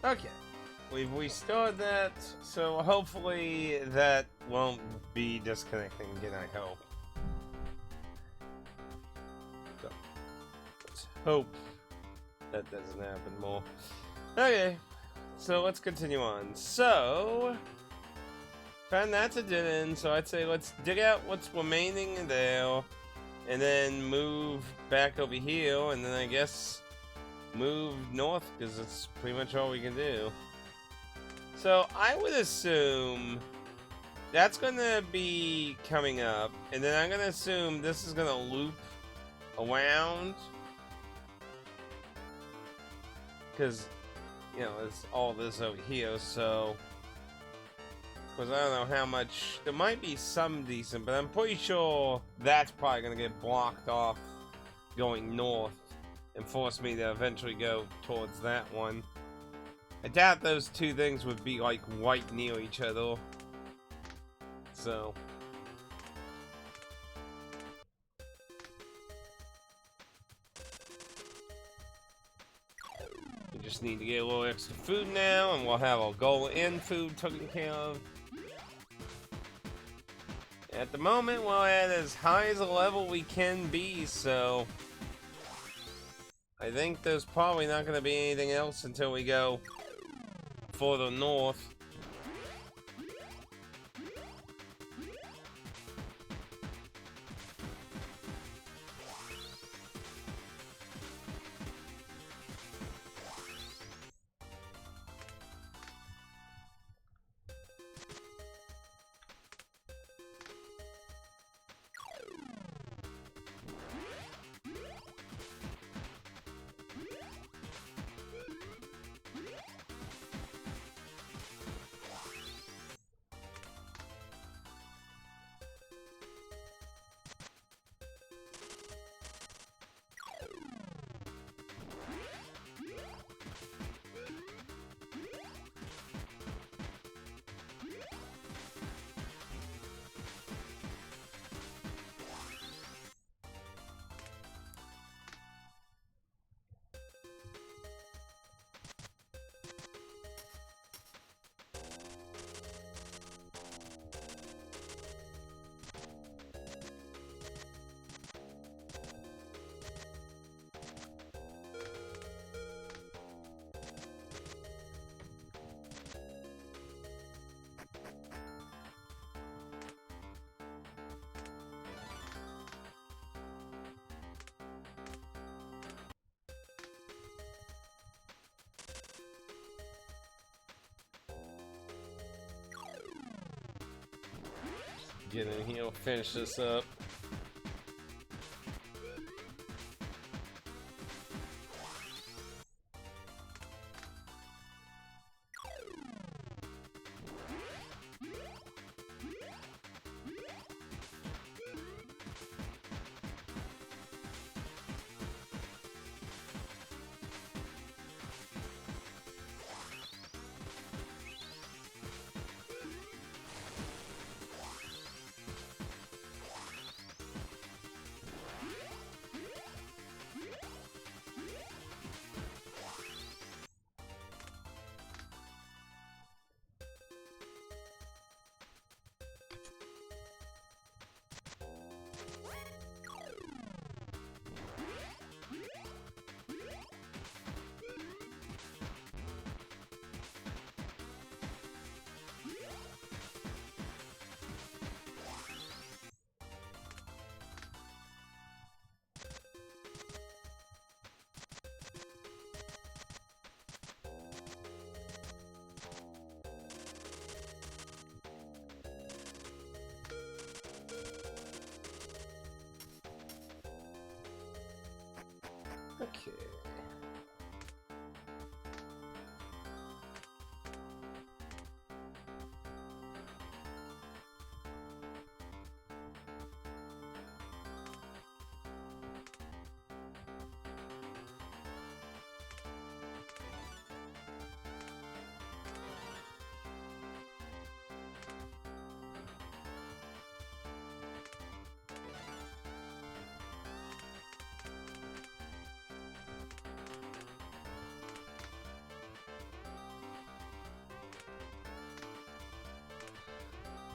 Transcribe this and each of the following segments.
Okay. We've restored that, so hopefully that won't be disconnecting again, I hope. So, let's hope that doesn't happen more. Okay, so let's continue on. So, found that's a dead end, so I'd say let's dig out what's remaining in there, and then move back over here, and then I guess move north, because it's pretty much all we can do. So I would assume that's gonna be coming up, and then I'm gonna assume this is gonna loop around, because you know it's all this over here. So, because I don't know how much there might be some decent, but I'm pretty sure that's probably gonna get blocked off going north and force me to eventually go towards that one. I doubt those two things would be like right near each other. So we just need to get a little extra food now, and we'll have our goal and food taken care of. At the moment, we're at as high as a level we can be, so I think there's probably not going to be anything else until we go further north. Get in here, we'll finish this up.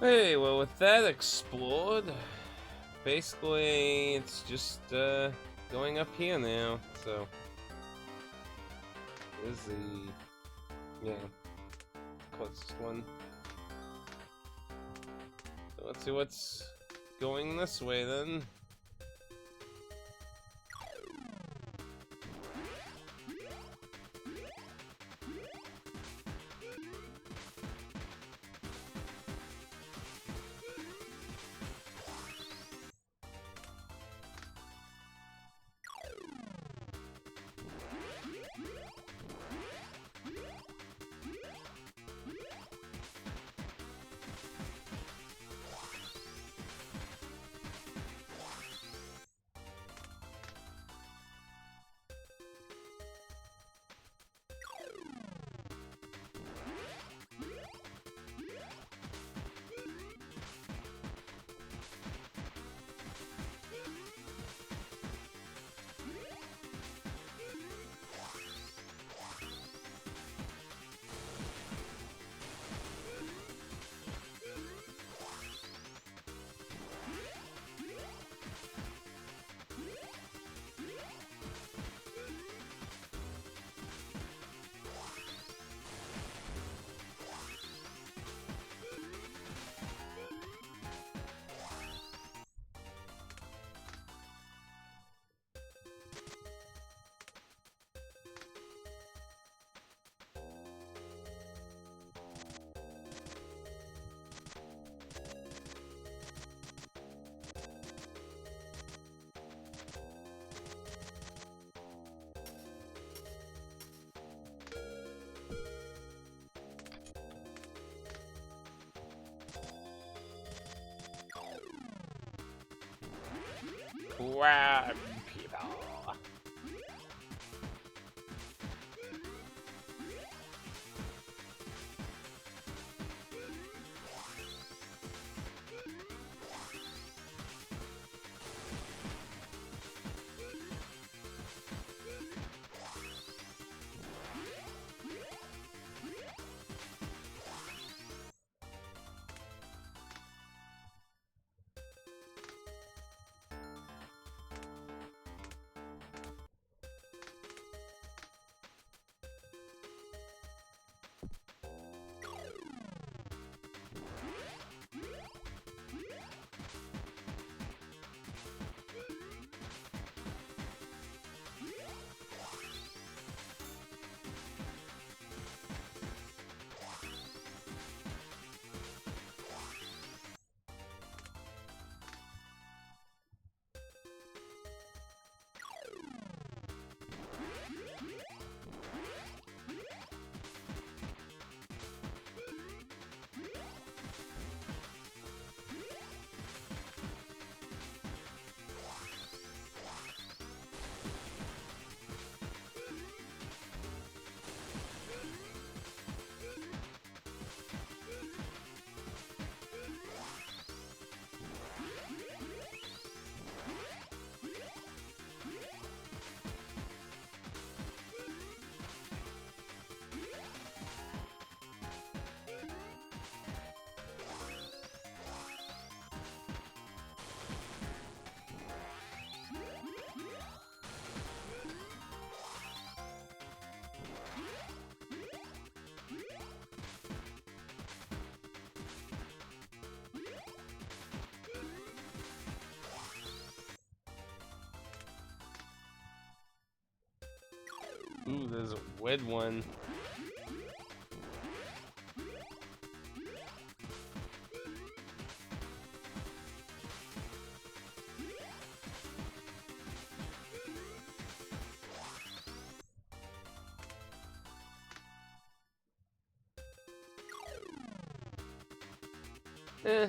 Hey, well, with that explored, basically it's just going up here now. So this is the closest one. So let's see what's going this way then. Crab people. Ooh, there's a red one. Eh.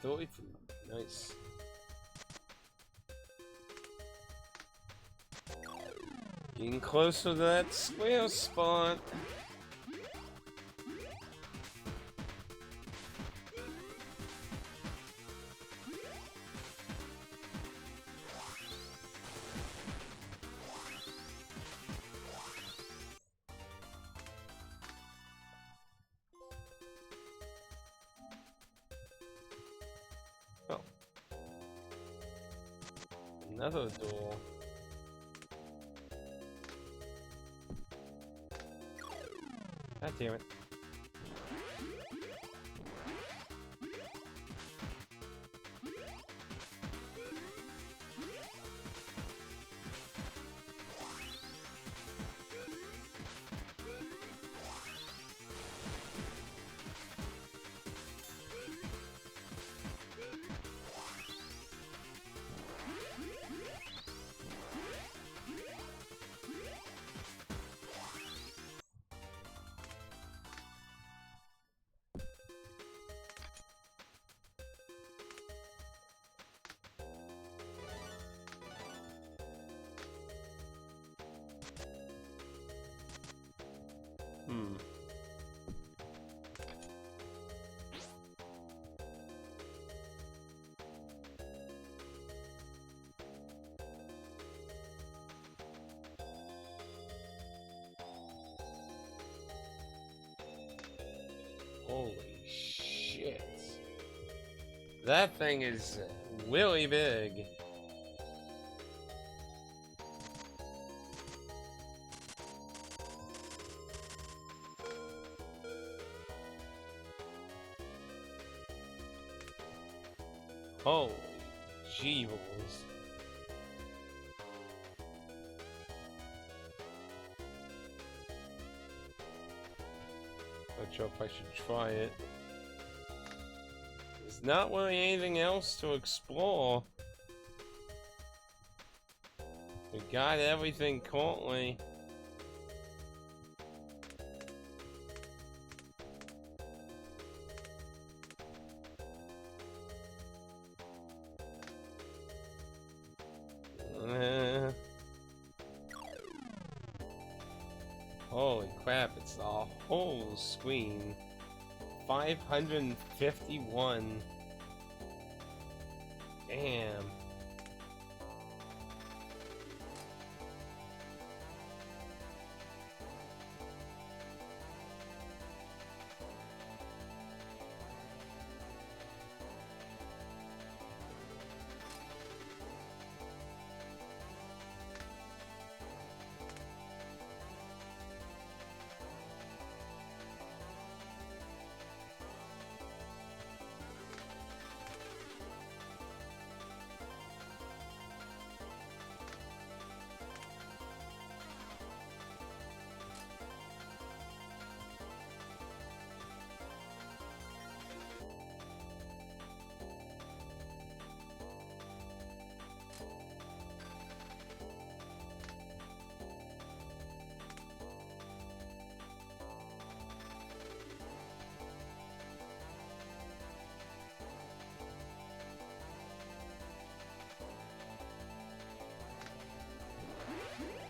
Toy food. Nice. Getting closer to that square spot. Oh. Another door. God damn it. Hmm. Holy shit. That thing is really big. Holy jeebles. Not sure if I should try it. There's not really anything else to explore. We got everything currently. Holy crap, it's the whole screen. 551. Damn.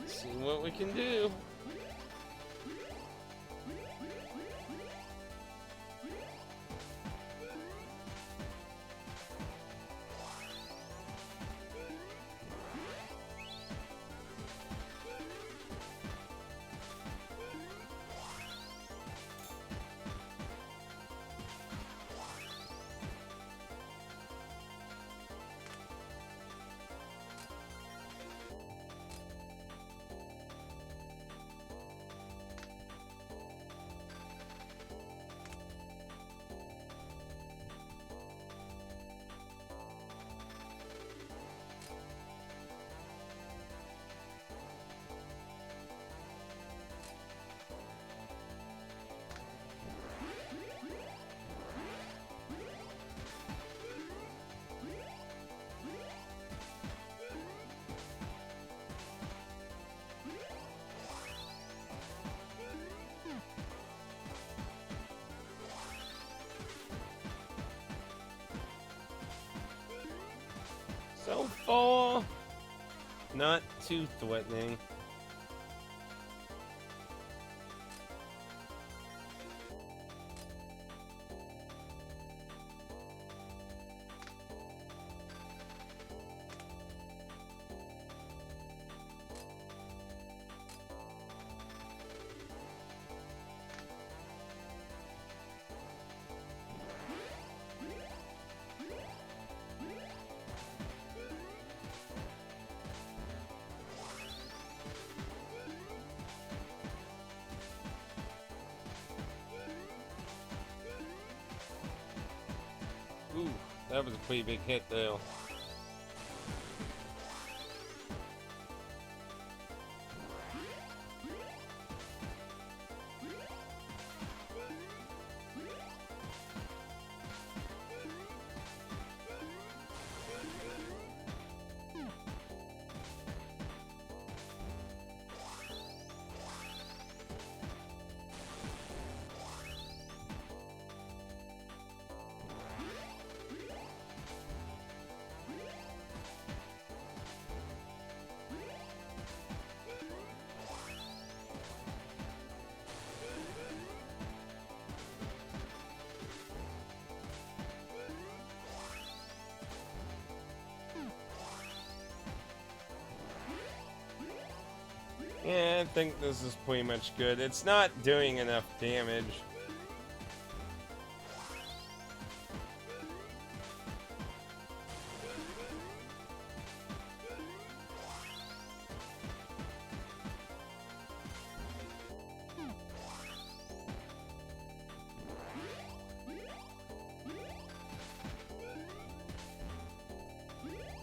See what we can do. fall. Not too threatening. Ooh, that was a pretty big hit though. Yeah, I think this is pretty much good. It's not doing enough damage.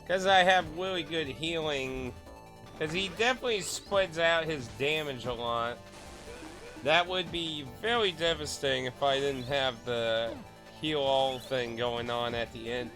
Because I have really good healing. Because he definitely spreads out his damage a lot. That would be very devastating if I didn't have the heal all thing going on at the end.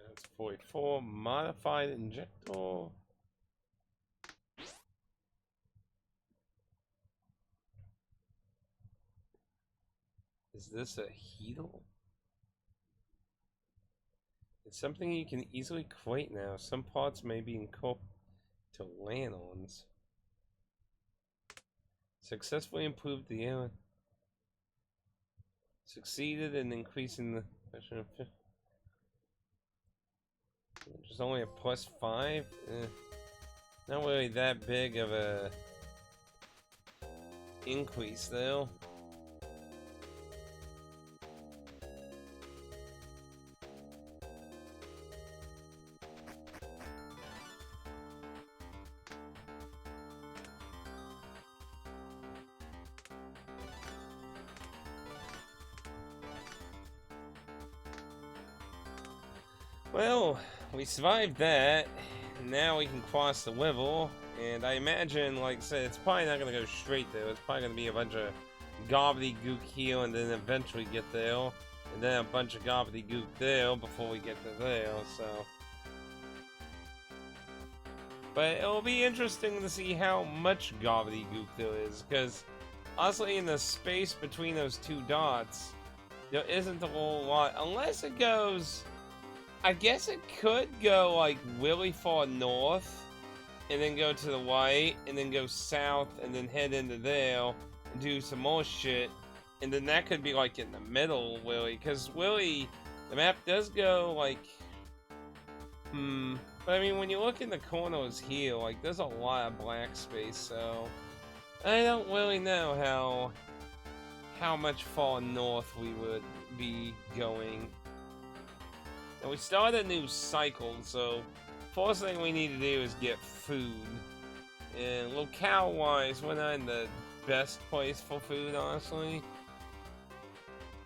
That's 44. Modified injector. Is this a heal? It's something you can easily create now. Some parts may be incorporated to land-ons. Successfully improved the air. Succeeded in increasing the pressure of. There's only a +5. Not really that big of a increase though. Well, we survived that. Now we can cross the level, and I imagine, like I said, it's probably not gonna go straight there. It's probably gonna be a bunch of gobbledygook here, and then eventually get there, and then a bunch of gobbledygook there before we get to there. So, but it'll be interesting to see how much gobbledygook there is, because honestly, in the space between those two dots, there isn't a whole lot, unless it goes. I guess it could go like really far north and then go to the right and then go south and then head into there and do some more shit, and then that could be like in the middle, really, because really the map does go like but I mean, when you look in the corners here, like there's a lot of black space, so I don't really know how much far north we would be going. And we start a new cycle, so first thing we need to do is get food. And locale-wise, we're not in the best place for food, honestly.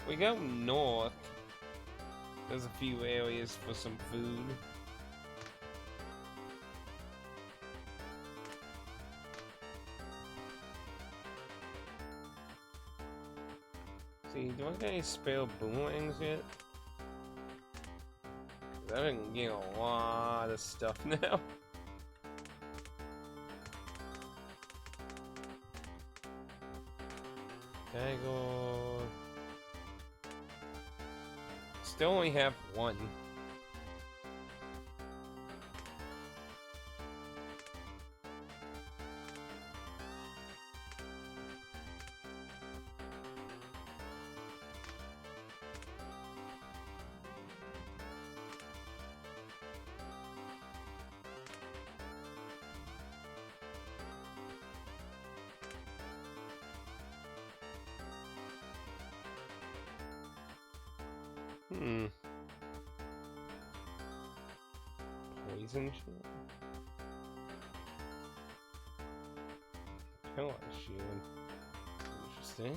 We go north. There's a few areas for some food. See, do I get any spare boomerangs yet? I've been getting a lot of stuff now. Dagger. Still only have one. Poison shield? Pillar shield. Interesting.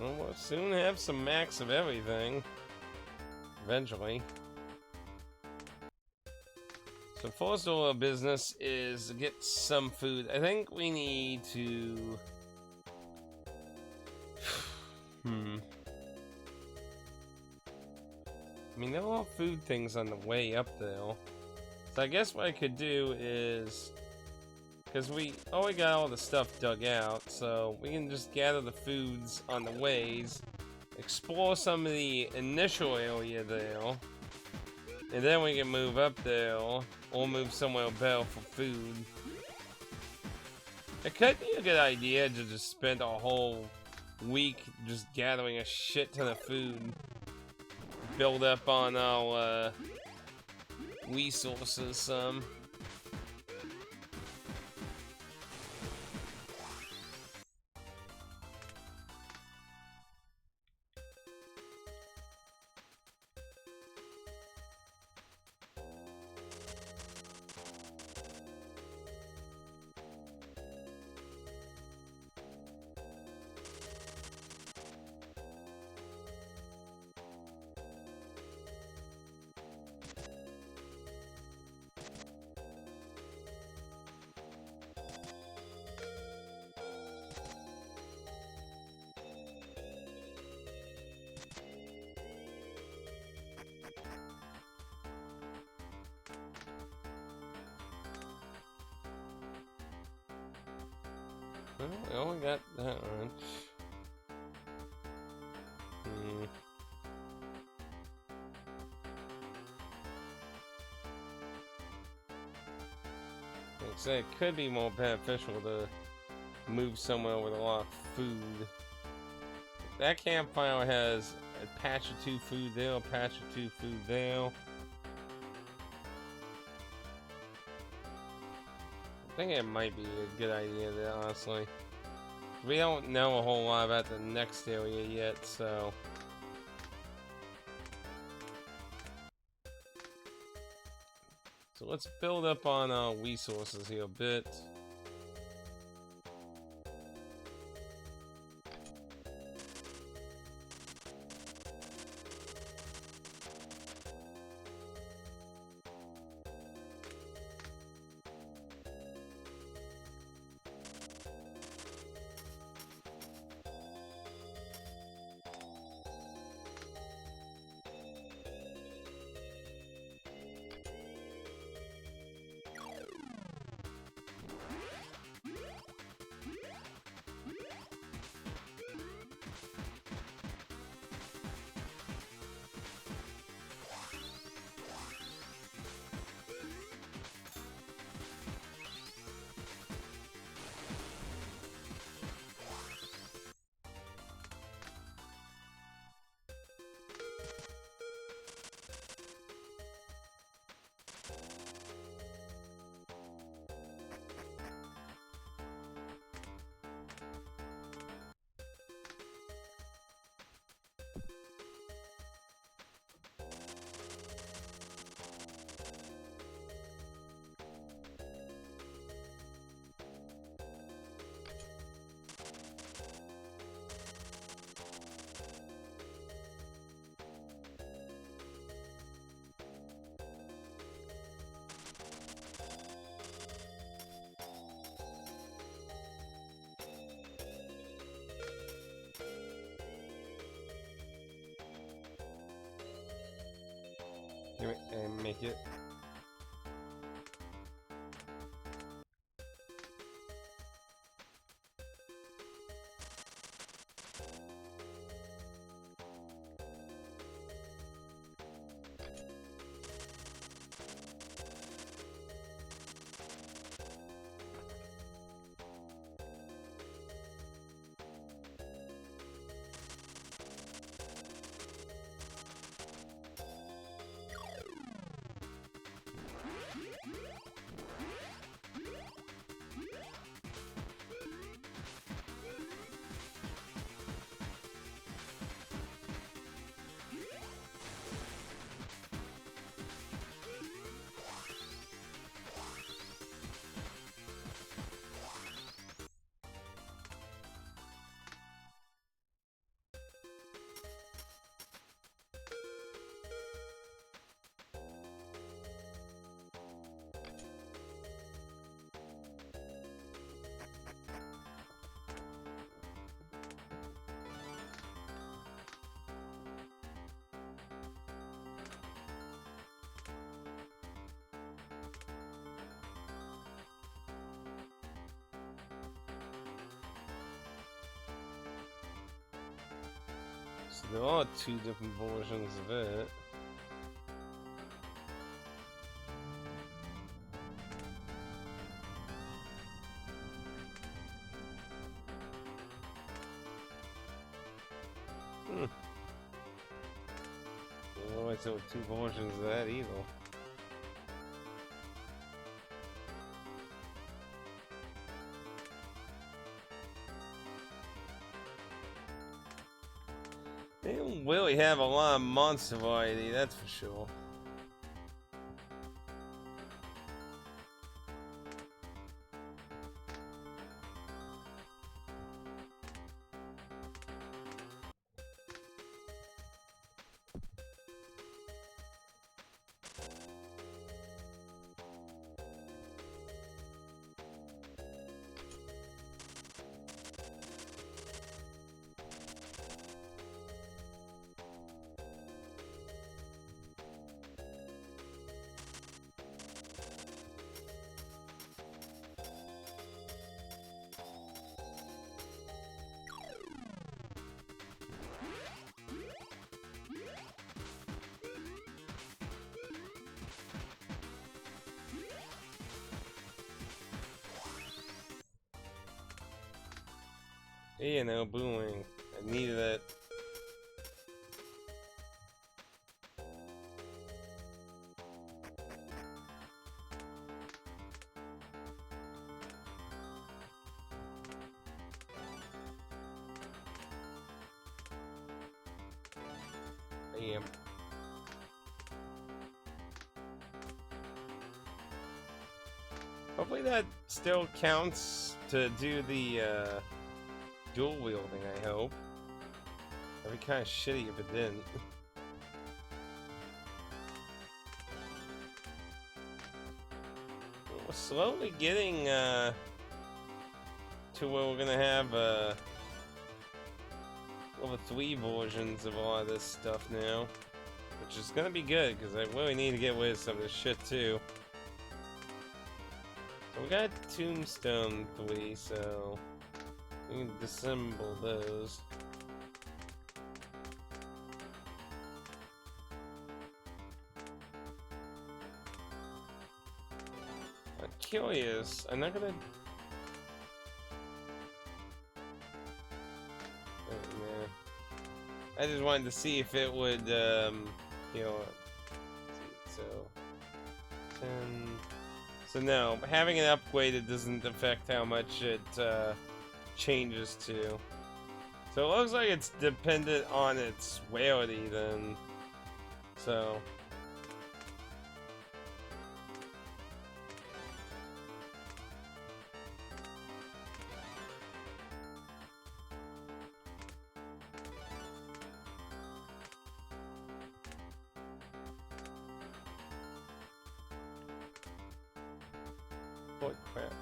Well, we'll soon have some max of everything. Eventually. So first order of business is to get some food. I think we need to... I mean, there are food things on the way up there. So I guess what I could do is... Because we already got all the stuff dug out, so we can just gather the foods on the ways, explore some of the initial area there, and then we can move up there, or move somewhere better for food. It could be a good idea to just spend a whole week just gathering a shit ton of food, build up on our resources some. Well, we only got that much. Like I say, it could be more beneficial to move somewhere with a lot of food. That campfire has a patch or two food there, a patch or two food there. I think it might be a good idea there, honestly. We don't know a whole lot about the next area yet, so... So let's build up on our resources here a bit. and make it. So there are two different versions of it. Hmm. I don't know why there were two versions of that either. They don't really have a lot of monster variety, that's for sure. You know, booing. I needed it. Damn. Hopefully that still counts to do the dual wielding, I hope. That'd be kind of shitty if it didn't. We're slowly getting to where we're gonna have level 3 versions of a lot of this stuff now, which is gonna be good because I really need to get rid of some of this shit too. So we got Tombstone 3, so we can disassemble those. I'm curious. I'm not gonna. Oh, man. I just wanted to see if it would, you know. So 10. So no, having it upgraded doesn't affect how much it changes to. So it looks like it's dependent on its rarity then. So. What crap.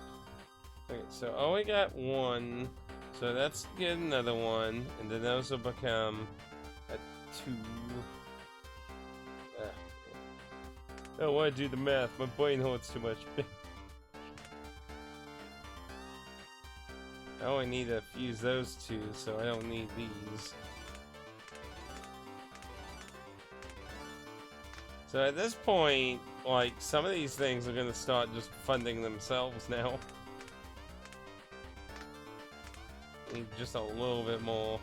Okay, so I only got one. So let's get another one, and then those will become a 2. I don't want to do the math. My brain hurts too much. I only need to fuse those two, so I don't need these. So at this point, like, some of these things are gonna start just funding themselves now. Need just a little bit more.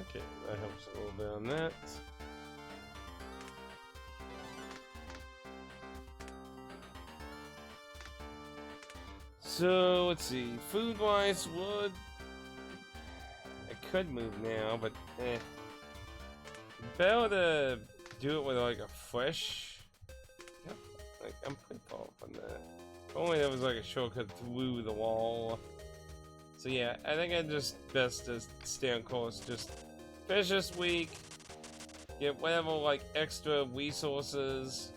Okay, that helps a little bit on that. So, let's see. Food-wise, wood. I could move now, but better to do it with like a fresh. Yep, like I'm pretty far up on that. If only there was like a shortcut through the wall. So yeah, I think it's just best to stay on course. Just finish this week, get whatever like extra resources,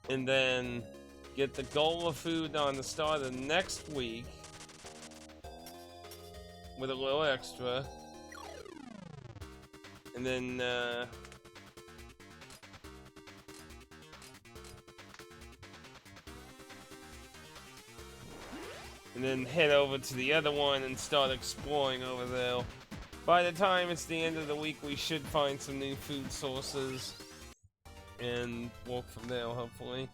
and then get the goal of food on the start of next week with a little extra, and then head over to the other one and start exploring over there. By the time it's the end of the week, we should find some new food sources and walk from there, hopefully.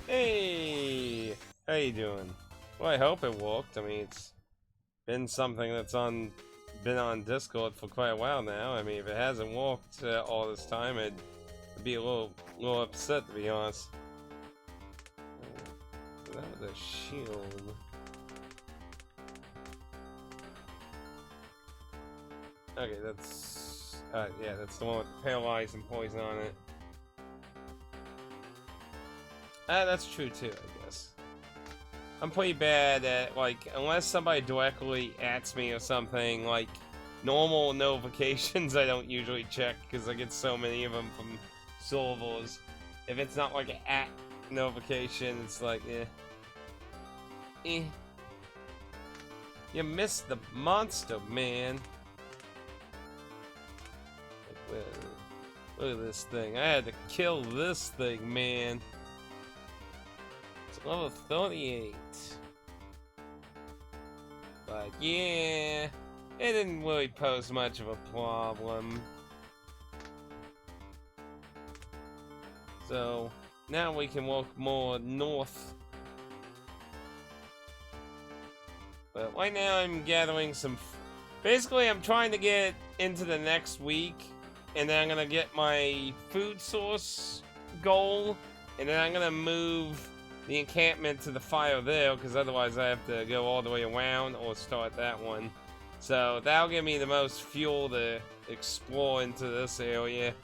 Hey, how you doing? Well, I hope it worked. I mean, it's been something that's been on Discord for quite a while now. I mean, if it hasn't worked all this time, I'd be a little upset, to be honest. So that was a shield. Okay, that's yeah, that's the one with paralyzed and poison on it. That's true too, I guess. I'm pretty bad at, like, unless somebody directly ats me or something, like, normal notifications I don't usually check because I get so many of them from servers. If it's not like an at notification, it's like, You missed the monster, man. Like, look at this thing. I had to kill this thing, man. It's level 38. But yeah, it didn't really pose much of a problem. So now we can walk more north. But right now I'm gathering some... Basically, I'm trying to get into the next week. And then I'm going to get my food source goal. And then I'm going to move the encampment to the fire there. Because otherwise I have to go all the way around or start that one. So that'll give me the most fuel to explore into this area.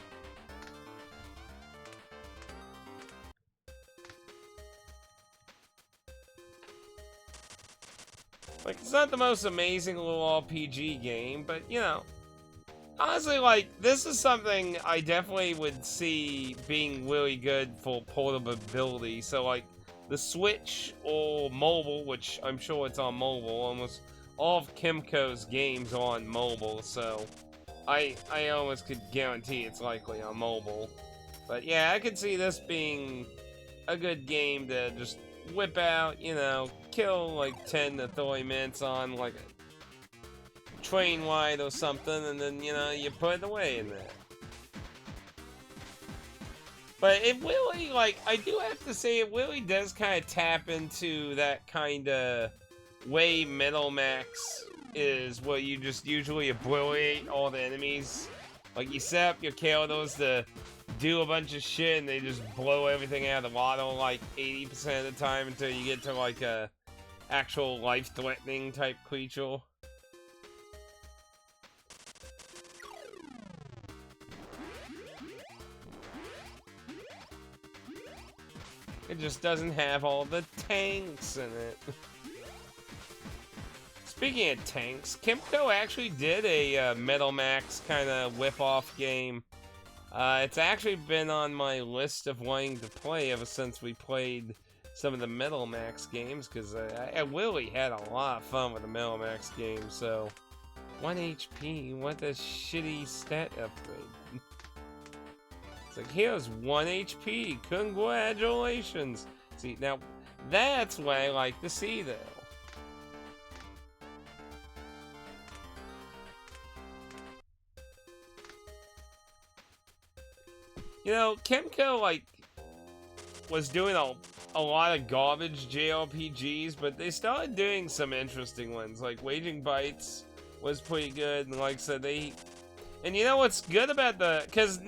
Like, it's not the most amazing little RPG game, but, you know, honestly, like, this is something I definitely would see being really good for portability. So, like, the Switch or mobile, which I'm sure it's on mobile, almost all of Kimco's games are on mobile, so I almost could guarantee it's likely on mobile. But, yeah, I could see this being a good game to just whip out, you know, kill like 10 to 30 minutes on like a train ride or something, and then, you know, you put it away in there. But it really, like, I do have to say, it really does kind of tap into that kind of way Metal Max is, where you just usually obliterate all the enemies. Like, you set up your characters to do a bunch of shit and they just blow everything out of the water like 80% of the time until you get to like a actual life-threatening type creature. It just doesn't have all the tanks in it. Speaking of tanks, Kimco actually did a Metal Max kind of whip-off game. It's actually been on my list of wanting to play ever since we played some of the Metal Max games, because I really had a lot of fun with the Metal Max games. So 1 HP, what a shitty stat upgrade. It's like, here's 1 HP, congratulations. See, now that's what I like to see though. You know, Kimco, like, was doing a lot of garbage JRPGs, but they started doing some interesting ones. Like, Waging Bites was pretty good, and like I said, and you know what's good about because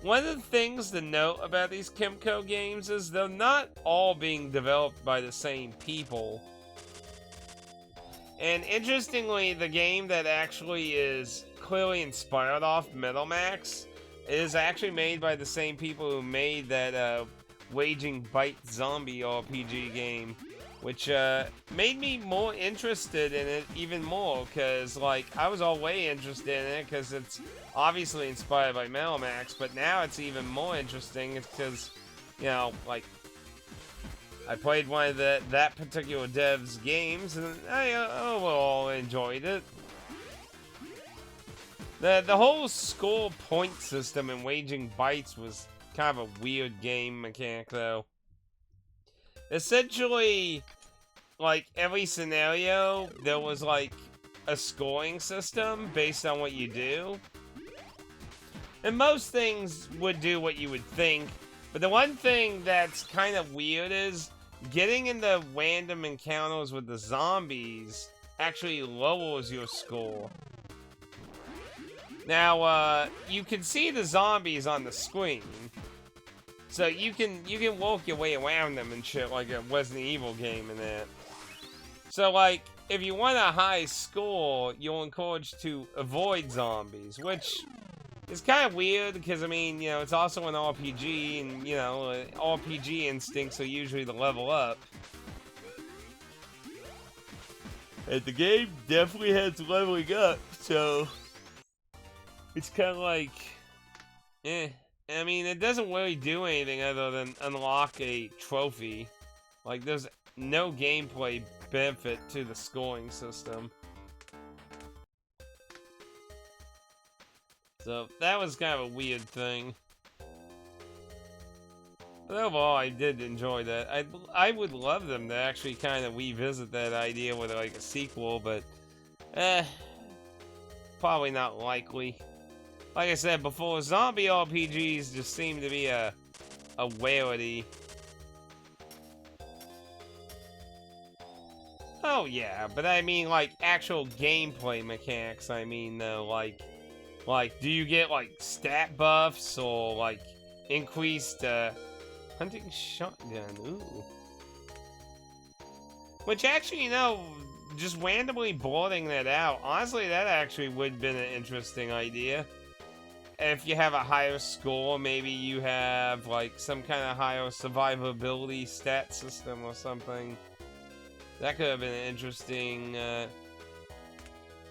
one of the things to note about these Kimco games is they're not all being developed by the same people. And interestingly, the game that actually is clearly inspired off Metal Max is actually made by the same people who made that Waging Bite zombie RPG game, which made me more interested in it even more, because like I was all way interested in it because it's obviously inspired by Metal Max, but now it's even more interesting because, you know, like, I played one of that particular dev's games and I overall enjoyed it. The whole score point system in Waging Bites was kind of a weird game mechanic, though. Essentially, like, every scenario, there was, like, a scoring system based on what you do. And most things would do what you would think, but the one thing that's kind of weird is getting into random encounters with the zombies actually lowers your score. Now, you can see the zombies on the screen, so you can walk your way around them and shit like a Resident Evil game and that. So, like, if you want a high score, you're encouraged to avoid zombies, which is kind of weird because, I mean, you know, it's also an RPG, and, you know, RPG instincts are usually to level up. And the game definitely has leveling up, so it's kind of like, I mean, it doesn't really do anything other than unlock a trophy. Like, there's no gameplay benefit to the scoring system. So, that was kind of a weird thing. But overall, I did enjoy that. I would love them to actually kind of revisit that idea with, like, a sequel, but, probably not likely. Like I said before, zombie RPGs just seem to be a rarity. Oh yeah, but I mean like actual gameplay mechanics. I mean though, like do you get like stat buffs or like increased hunting shotgun? Ooh. Which actually, you know, just randomly boarding that out, honestly, that actually would have been an interesting idea. If you have a higher score, maybe you have like some kind of higher survivability stat system or something. That could have been an interesting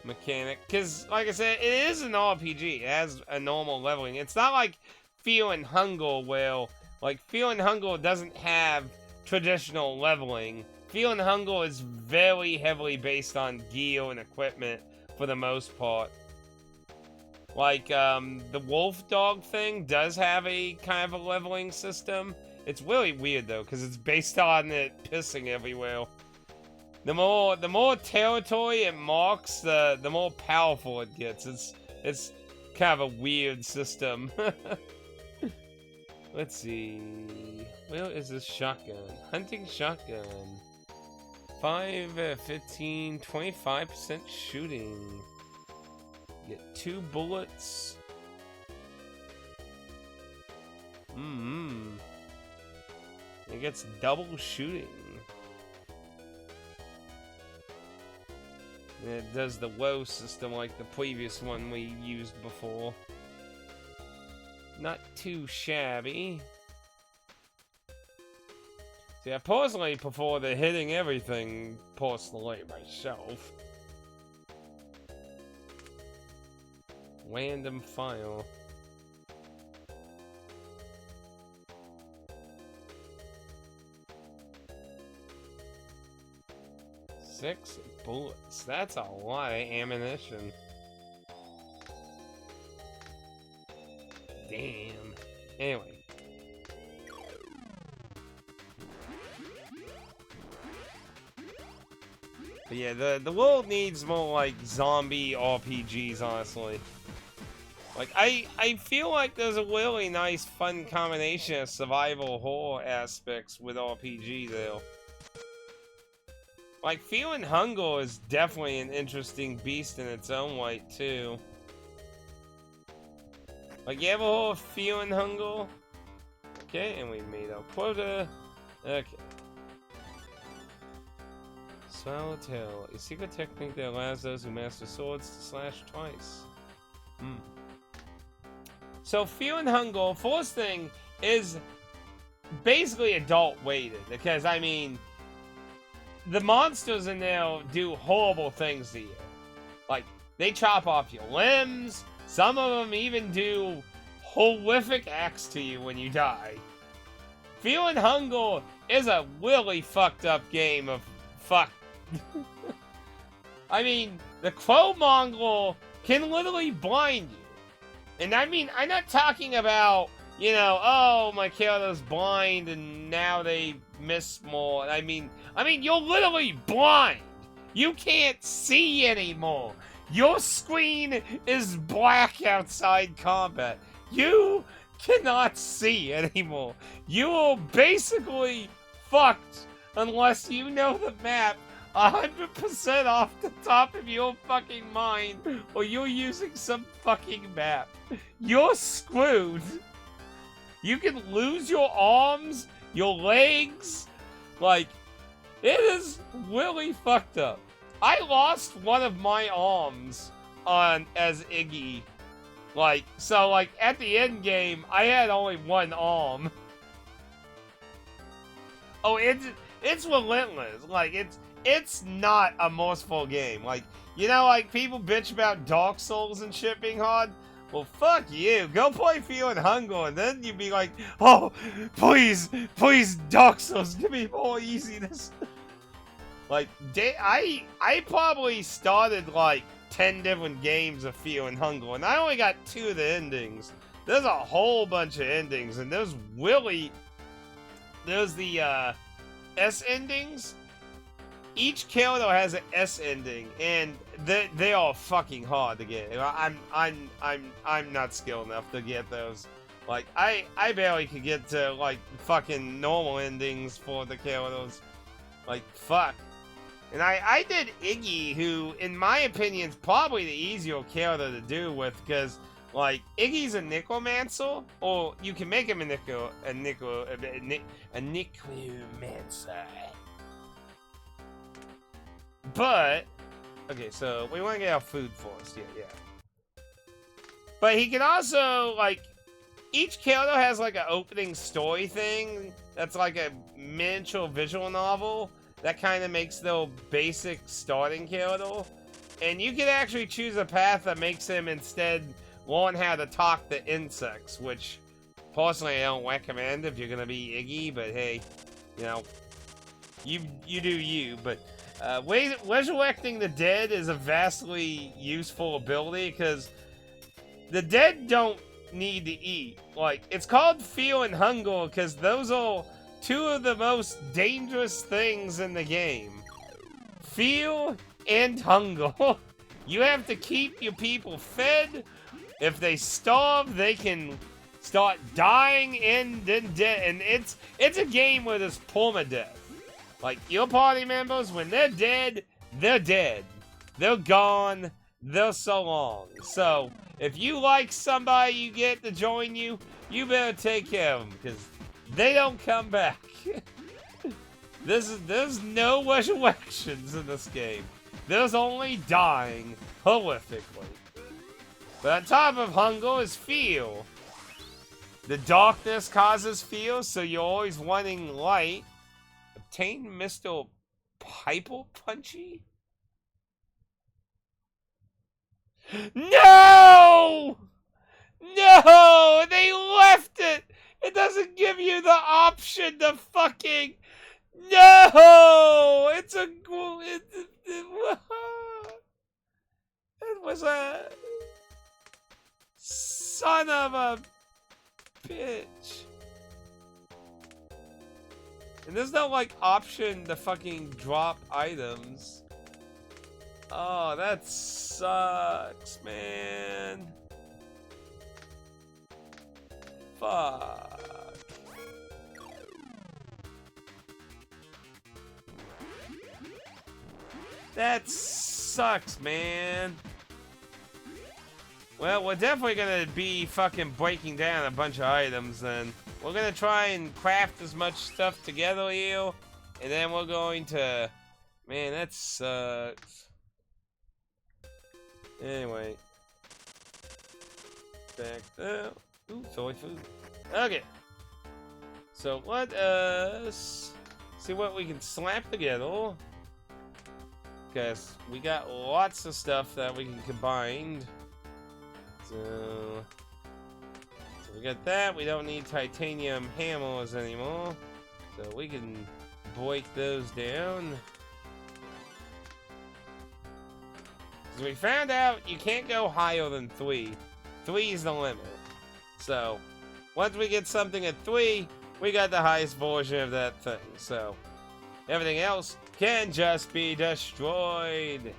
mechanic. Because, like I said, it is an RPG. It has a normal leveling. It's not like Fear and Hunger, where, like, Fear and Hunger doesn't have traditional leveling. Fear and Hunger is very heavily based on gear and equipment for the most part. Like, the wolf dog thing does have a kind of a leveling system. It's really weird, though, because it's based on it pissing everywhere. The more territory it marks, the more powerful it gets. It's kind of a weird system. Let's see. Where is this shotgun? Hunting shotgun. 5, 15, 25% shooting. Get 2 bullets. It gets double shooting. And it does the low system like the previous one we used before. Not too shabby. See, I personally prefer the hitting everything personally myself. Random file. Six bullets. That's a lot of ammunition. Damn. Anyway. But yeah, the world needs more like zombie RPGs, honestly. Like, I feel like there's a really nice, fun combination of survival horror aspects with RPG, though. Like, Fear and Hunger is definitely an interesting beast in its own right, too. Like, you ever heard of Fear and Hunger? Okay, and we made our quota. Okay. Swallowtail, a secret technique that allows those who master swords to slash twice. So, Fear and Hunger, first thing, is basically adult weighted. Because, I mean, the monsters in there do horrible things to you. Like, they chop off your limbs. Some of them even do horrific acts to you when you die. Fear and Hunger is a really fucked up game of fuck. I mean, the Crowmonger can literally blind you. And I mean, I'm not talking about, you know, oh, my character's blind and now they miss more. I mean, you're literally blind. You can't see anymore. Your screen is black outside combat. You cannot see anymore. You are basically fucked unless you know the map 100% off the top of your fucking mind, or you're using some fucking map. You're screwed. You can lose your arms, your legs. Like, it is really fucked up. I lost one of my arms as Iggy. Like, so, like, at the end game, I had only one arm. Oh, it's relentless. Like, it's not a merciful game. Like, you know, like, people bitch about Dark Souls and shit being hard. Well, fuck you. Go play Fear and Hunger, and then you'd be like, oh, please, Dark Souls, give me more easiness. Like, I probably started, like, 10 different games of Fear and Hunger, and I only got 2 of the endings. There's a whole bunch of endings, and there's the, S endings. Each character has an S ending, and they are fucking hard to get. I'm not skilled enough to get those. Like, I barely could get to, like, fucking normal endings for the characters. Like, fuck. And I did Iggy, who, in my opinion, is probably the easier character to do with, because, like, Iggy's a necromancer, or you can make him a necromancer. But, okay, so we want to get our food first, yeah. But he can also, like, each character has, like, an opening story thing that's like a miniature visual novel that kind of makes their basic starting character. And you can actually choose a path that makes him instead learn how to talk to insects, which, personally, I don't recommend if you're going to be Iggy, but hey, you know, you do you, but... resurrecting the dead is a vastly useful ability, because the dead don't need to eat. Like, it's called Fear and Hunger because those are 2 of the most dangerous things in the game. Fear and hunger. You have to keep your people fed. If they starve, they can start dying and then dead. And it's a game where there's permadeath. Like, your party members, when they're dead, they're dead. They're gone. They're so long. So, if you like somebody you get to join you, you better take care of them, because they don't come back. There's no resurrections in this game. There's only dying horrifically. But on top of hunger is fear. The darkness causes fear, so you're always wanting light. Obtain Mr. Piper Punchy? No! No! They left it! It doesn't give you the option to fucking... No! It's a... It was a... Son of a... bitch. And there's no, like, option to fucking drop items. Oh, that sucks, man. Fuck. That sucks, man. Well, we're definitely gonna be fucking breaking down a bunch of items then. We're gonna try and craft as much stuff together here, and then we're going to... Man, that sucks. Anyway. Back there. Ooh, soy food. Okay. So let us see what we can slap together. Because we got lots of stuff that we can combine. So we got that. We don't need titanium hammers anymore. So we can break those down. So we found out you can't go higher than 3. 3 is the limit. So once we get something at 3, we got the highest version of that thing. So everything else can just be destroyed.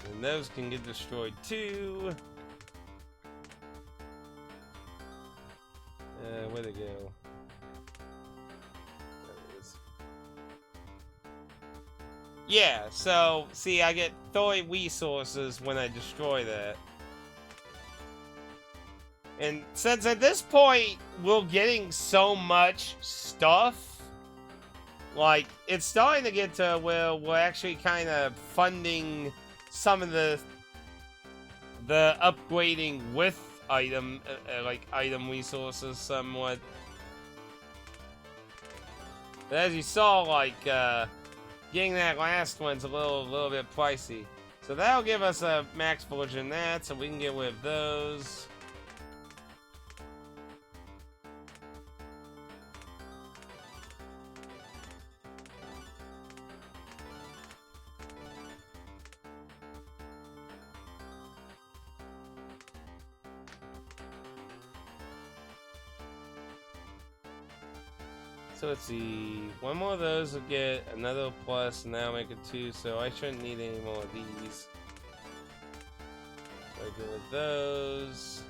And those can get destroyed too. Where'd it go? There it is. Yeah, so, see, I get 30 resources when I destroy that. And since at this point, we're getting so much stuff, like, it's starting to get to where we're actually kind of funding some of the the upgrading with item, like item resources somewhat. But as you saw, like, getting that last one's a little bit pricey. So that'll give us a max version of that, so we can get rid of those. So let's see, one more of those will get another plus, and that'll make it 2, so I shouldn't need any more of these. So I go with those.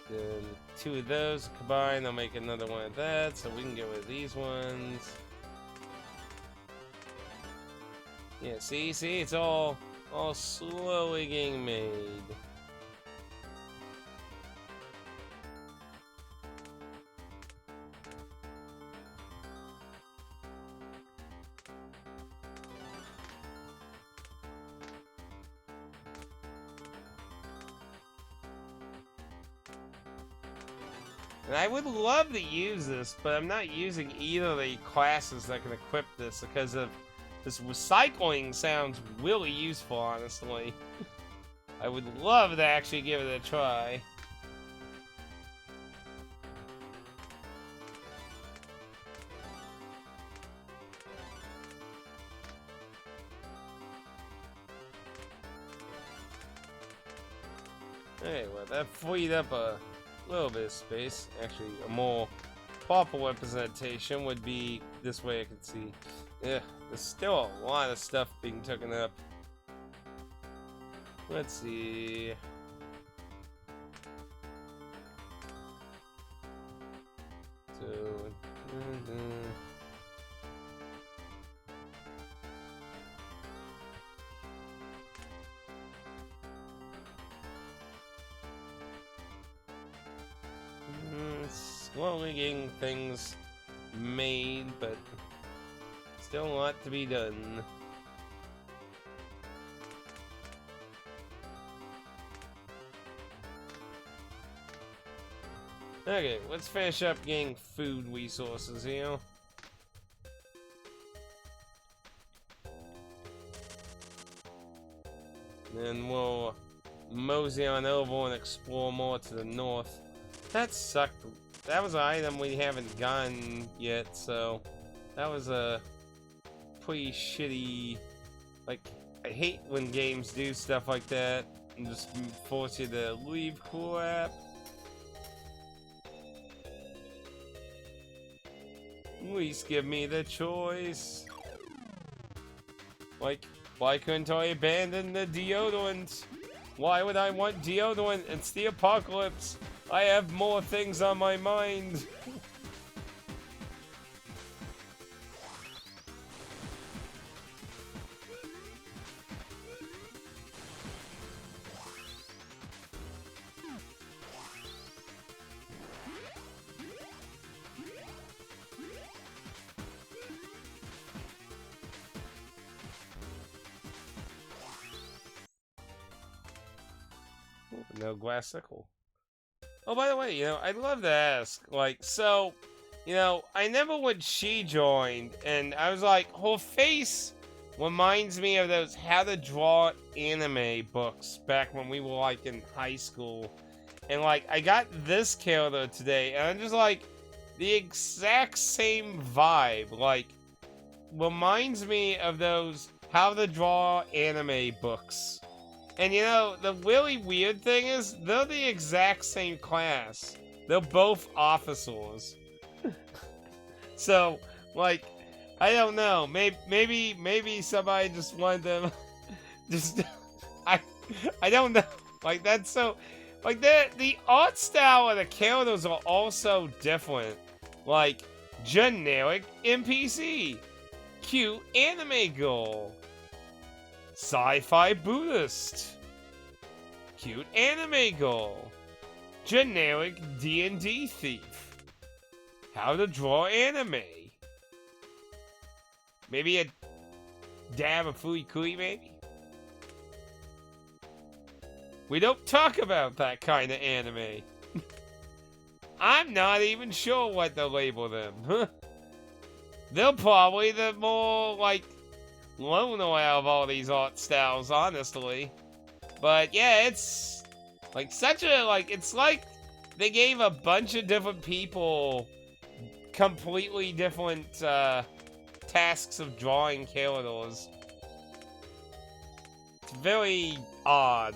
Then 2 of those combined, I'll make another one of that, so we can get rid of these ones. Yeah, see, it's all slowly getting made. And I would love to use this, but I'm not using either of the classes that can equip this because of this recycling sounds really useful, honestly. I would love to actually give it a try. Okay, well, that freed up a little bit of space. Actually, a more proper representation would be this way. I can see. Yeah, there's still a lot of stuff being taken up. Let's see. So. Slowly getting things made, but still a lot to be done. Okay, let's finish up getting food resources here. Then we'll mosey on over and explore more to the north. That sucked. That was an item we haven't gotten yet, so that was a pretty shitty. Like, I hate when games do stuff like that and just force you to leave crap. At least give me the choice. Like, why couldn't I abandon the deodorant? Why would I want deodorant? It's the apocalypse. I have more things on my mind. No glass sickle. Oh, by the way, you know, I'd love to ask, like, so, you know, I never when she joined, and I was like, her face reminds me of those how to draw anime books back when we were, like, in high school. And, like, I got this character today, and I'm just like, the exact same vibe, like, reminds me of those how to draw anime books. And you know, the really weird thing is, they're the exact same class. They're both officers. So, like, I don't know. Maybe somebody just wanted them. Just, I don't know. Like, that's so. Like, the art style of the characters are also different. Like, generic NPC, cute anime girl. Sci-fi Buddhist. Cute anime girl. Generic D&D thief. How to draw anime. Maybe a dab of Furikuri, maybe? We don't talk about that kind of anime. I'm not even sure what to label them. They're probably the more, like, loner out of all these art styles, honestly. But, yeah, it's, like, such a, like, it's like they gave a bunch of different people completely different, tasks of drawing characters. It's very odd.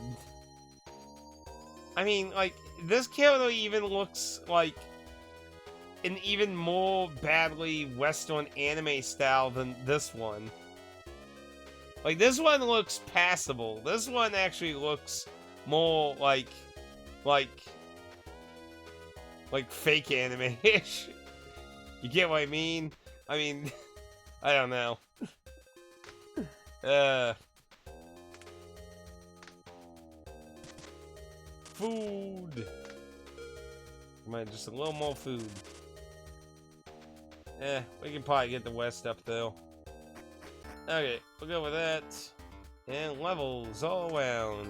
I mean, like, this character even looks like an even more badly Western anime style than this one. Like, this one looks passable. This one actually looks more like fake anime-ish. You get what I mean? I mean, I don't know. Food. Might just a little more food. We can probably get the West up though. Okay, we'll go with that. And levels all around.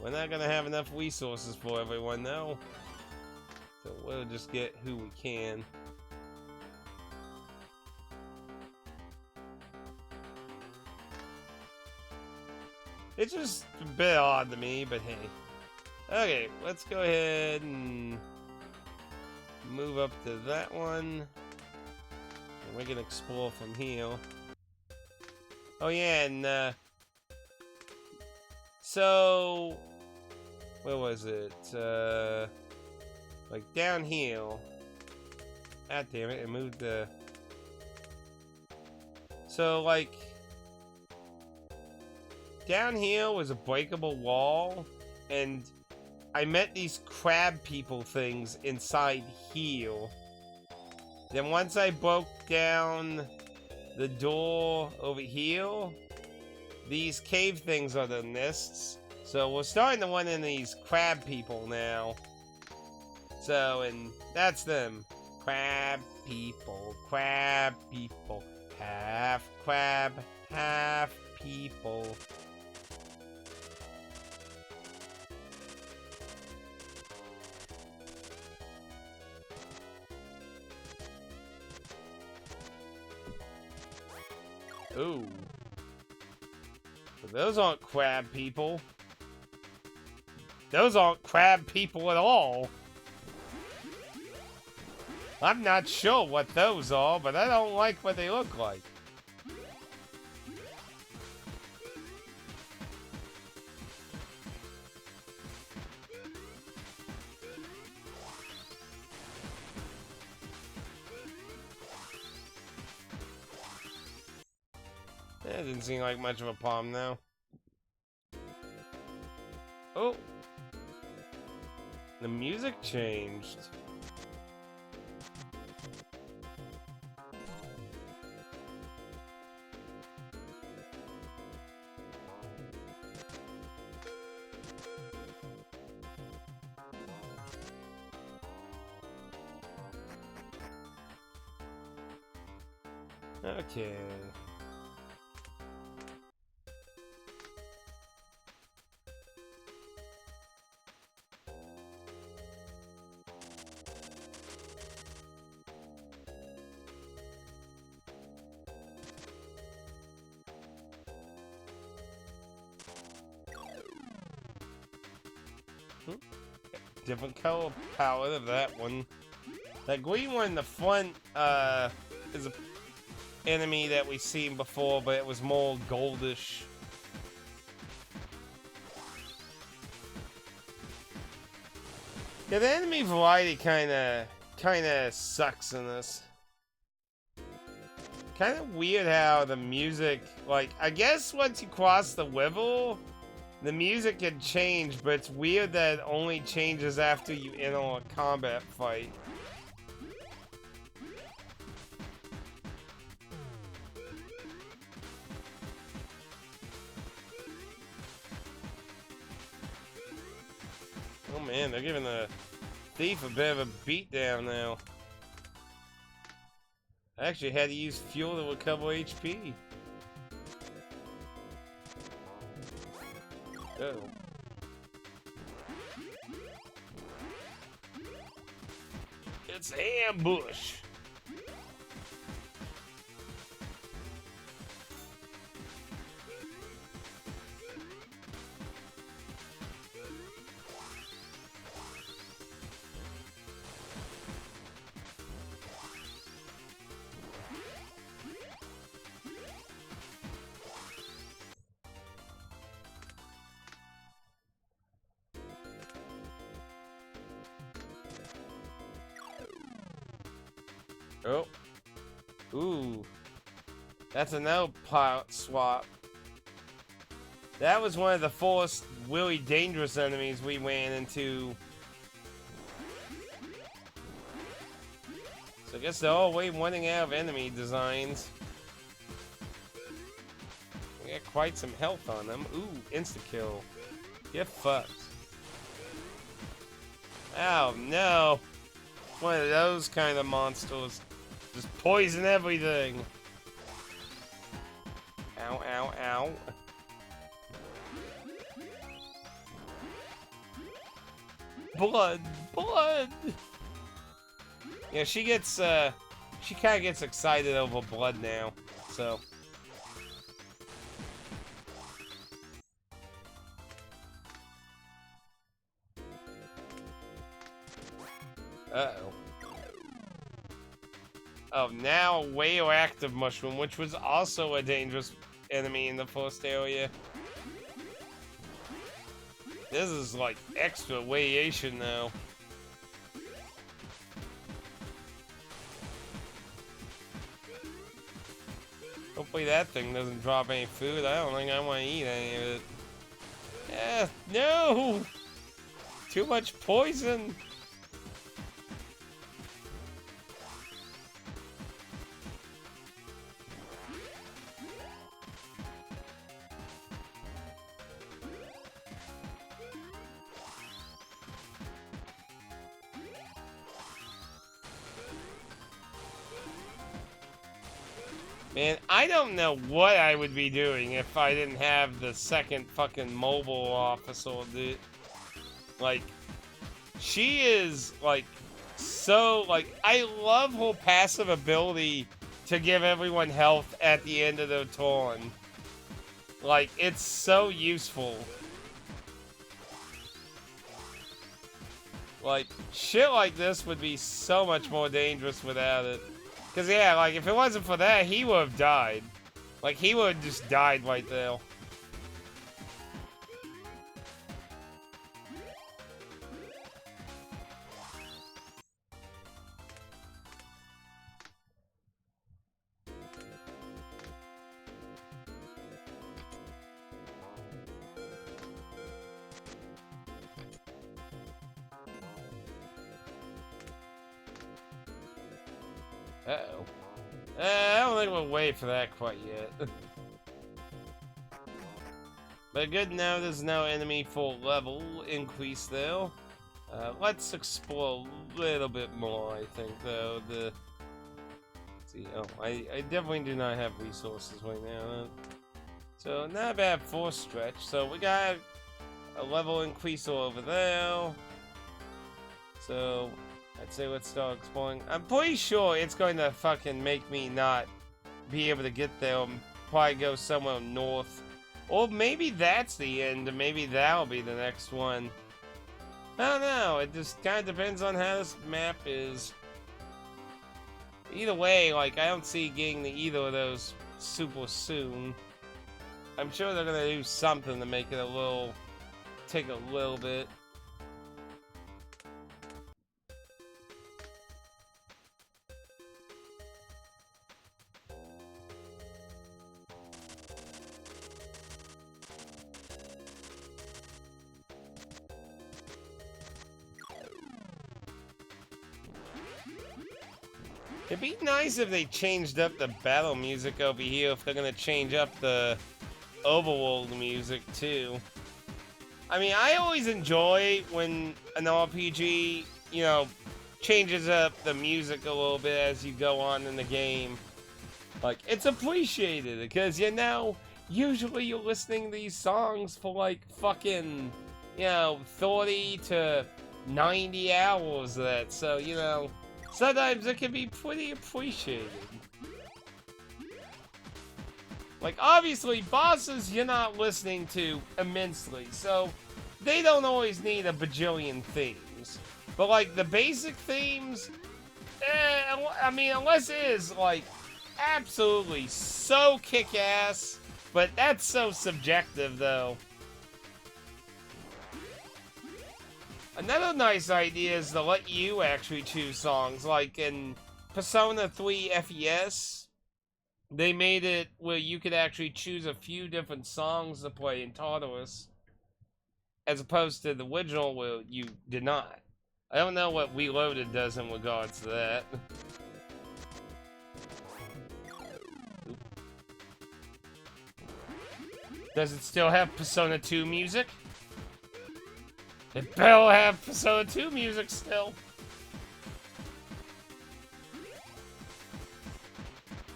We're not gonna have enough resources for everyone though. So we'll just get who we can. It's just a bit odd to me, but hey. Okay, let's go ahead and move up to that one. And we can explore from here. Oh yeah, and so where was it? Like down here. Ah, damn it, it moved the. So like down here was a breakable wall, and I met these crab people things inside here. Then once I broke down the door over here, these cave things are the nests. So we're starting to run into these crab people now. So, and that's them. Crab people, half crab, half people. Ooh. But those aren't crab people. Those aren't crab people at all. I'm not sure what those are, but I don't like what they look like. That didn't seem like much of a problem now. Oh. The music changed. Okay. Different color palette of that one. That green one in the front is a enemy that we've seen before, but it was more goldish. Yeah, the enemy variety kinda sucks in this. Kinda weird how the music, like, I guess once you cross the level, the music can change, but it's weird that it only changes after you enter a combat fight. Oh man, they're giving the thief a bit of a beatdown now. I actually had to use fuel to recover HP. Oh. Let's ambush. Oh. Ooh. That's another pot swap. That was one of the first really dangerous enemies we ran into. So I guess they're all way running out of enemy designs. We got quite some health on them. Ooh, insta-kill. Get fucked. Oh no. One of those kind of monsters. Just poison everything. Ow, ow, ow. Blood, blood. Yeah, she gets, she kind of gets excited over blood now, so. Uh-oh. Oh, now radioactive mushroom, which was also a dangerous enemy in the first area. This is like extra radiation now. Hopefully that thing doesn't drop any food. I don't think I want to eat any of it. Yeah, no! Too much poison! Man, I don't know what I would be doing if I didn't have the second fucking mobile officer, dude. Like, she is, like, so, like, I love her passive ability to give everyone health at the end of the turn. Like, it's so useful. Like, shit like this would be so much more dangerous without it. Because, yeah, like, if it wasn't for that, he would have died. Like, he would have just died right there. Uh-oh. I don't think we'll wait for that quite yet. But good now, there's no enemy full level increase though. Let's explore a little bit more, I think, though. Let's see, oh, I definitely do not have resources right now. So, not a bad full stretch. So, we got a level increase over there. So, I'd say let's start exploring. I'm pretty sure it's going to fucking make me not be able to get there. Probably go somewhere north. Or maybe that's the end, and maybe that'll be the next one. I don't know. It just kind of depends on how this map is. Either way, like, I don't see getting to either of those super soon. I'm sure they're going to do something to make it take a little bit. It'd be nice if they changed up the battle music over here, if they're gonna change up the overworld music too. I mean, I always enjoy when an RPG, you know, changes up the music a little bit as you go on in the game. Like, it's appreciated, because, you know, usually you're listening to these songs for like fucking, you know, 30 to 90 hours of that, so, you know, sometimes it can be pretty appreciated. Like, obviously, bosses you're not listening to immensely, so they don't always need a bajillion themes. But, like, the basic themes, I mean, unless it is, like, absolutely so kick-ass, but that's so subjective, though. Another nice idea is to let you actually choose songs, like in Persona 3 FES. They made it where you could actually choose a few different songs to play in Tartarus, as opposed to the original where you did not. I don't know what Reloaded does in regards to that. Does it still have Persona 2 music? It better have Persona 2 music still.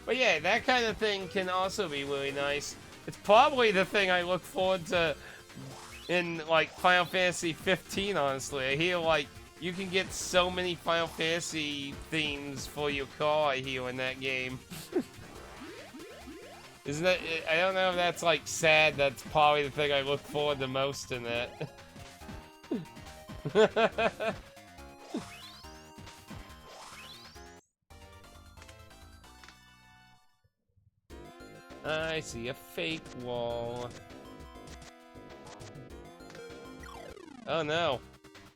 But yeah, that kind of thing can also be really nice. It's probably the thing I look forward to in, like, Final Fantasy 15, honestly. I hear, like, you can get so many Final Fantasy themes for your car, I hear, in that game. Isn't that... I don't know if that's, like, sad. That's probably the thing I look forward to most in that. I see a fake wall. Oh no.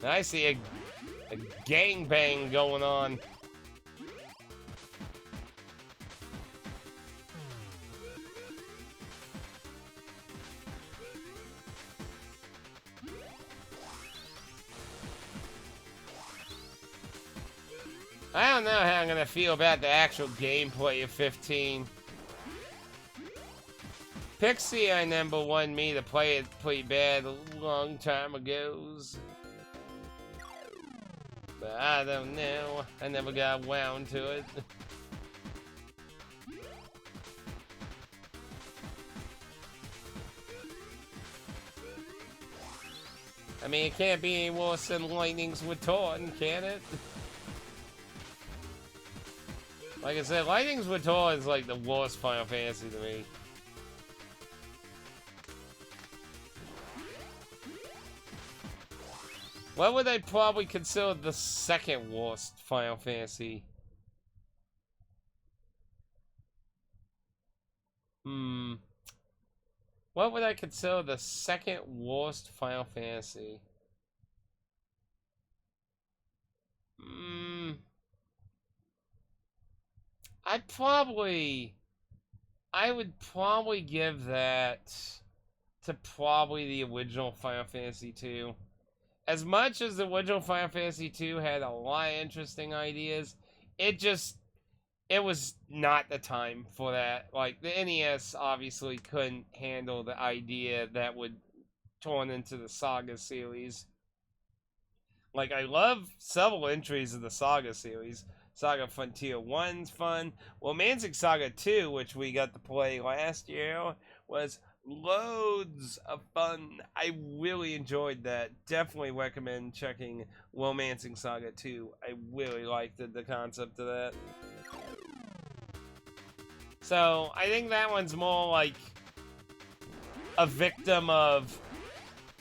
I see a gangbang going on. I don't know how I'm gonna feel about the actual gameplay of 15. Pixie, I number one me to play it pretty bad a long time ago. But I don't know. I never got wound to it. I mean, it can't be any worse than Lightning's Return, can it? Like I said, Lightning's Return is like the worst Final Fantasy to me. What would I probably consider the second worst Final Fantasy? What would I consider the second worst Final Fantasy? I would probably give that to probably the original Final Fantasy 2. As much as the original Final Fantasy 2 had a lot of interesting ideas, it was not the time for that. Like, the NES obviously couldn't handle the idea that would turn into the Saga series. Like, I love several entries of the Saga series. Saga Frontier 1's fun. Romancing Saga 2, which we got to play last year, was loads of fun. I really enjoyed that. Definitely recommend checking Romancing Saga 2. I really liked the concept of that. So, I think that one's more like a victim of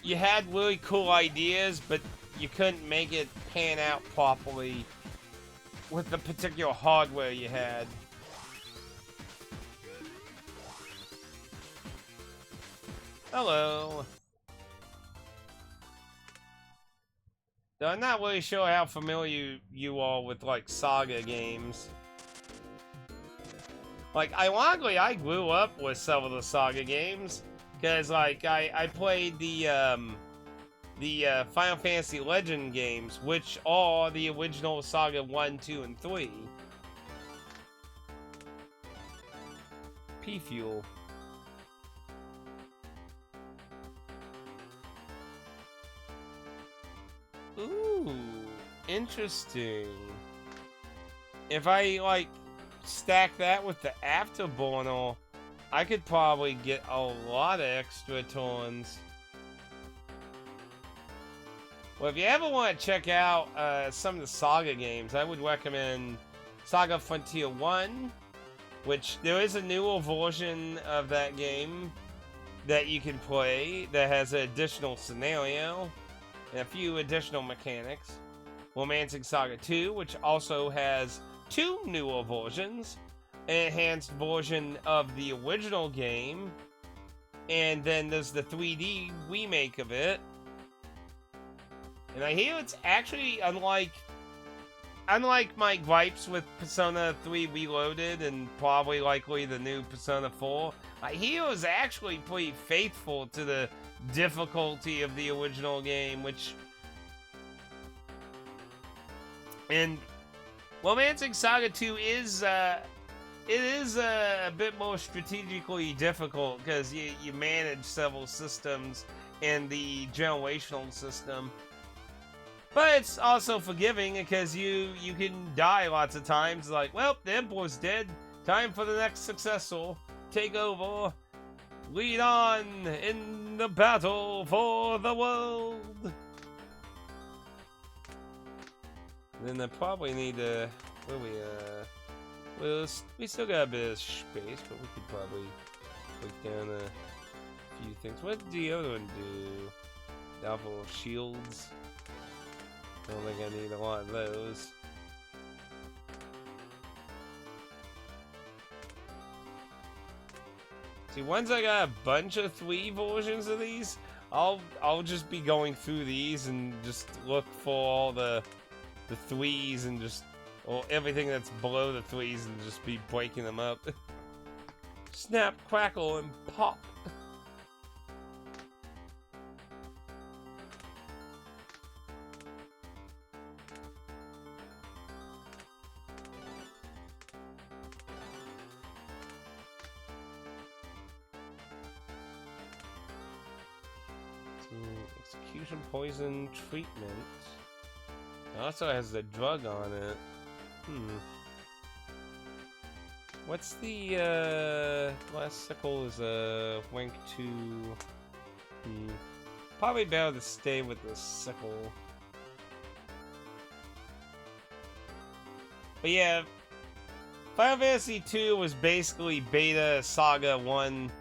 you had really cool ideas, but you couldn't make it pan out properly with the particular hardware you had. Hello. Though I'm not really sure how familiar you are with, like, Saga games. Like, ironically, I grew up with some of the Saga games. Because, like, I played the Final Fantasy Legend games, which are the original Saga 1, 2, and 3. P-Fuel. Ooh, interesting. If I, like, stack that with the Afterburner, I could probably get a lot of extra turns. Well, if you ever want to check out some of the Saga games, I would recommend Saga Frontier 1, which there is a newer version of that game that you can play that has an additional scenario and a few additional mechanics. Romancing Saga 2, which also has 2 newer versions, an enhanced version of the original game, and then there's the 3D remake of it. And I hear it's actually, unlike my gripes with Persona 3 Reloaded and probably likely the new Persona 4, I hear it's actually pretty faithful to the difficulty of the original game, which... And Romancing Saga 2 is, it is a bit more strategically difficult because you manage several systems in the generational system. But it's also forgiving because you can die lots of times. Like, well, the Emperor's dead. Time for the next successor. Take over. Lead on in the battle for the world. Then I probably need to... Well, we still got a bit of space, but we could probably click down a few things. What did the other one do? Alpha shields. I don't think I need a lot of those. See, once I got a bunch of 3 versions of these, I'll just be going through these and just look for all the 3s and just, or everything that's below the 3s and just be breaking them up. Snap, crackle, and pop. Execution poison treatment. It also has the drug on it. What's the last sickle is a rank 2. Probably better to stay with the sickle. But yeah, Final Fantasy 2 was basically beta Saga 1.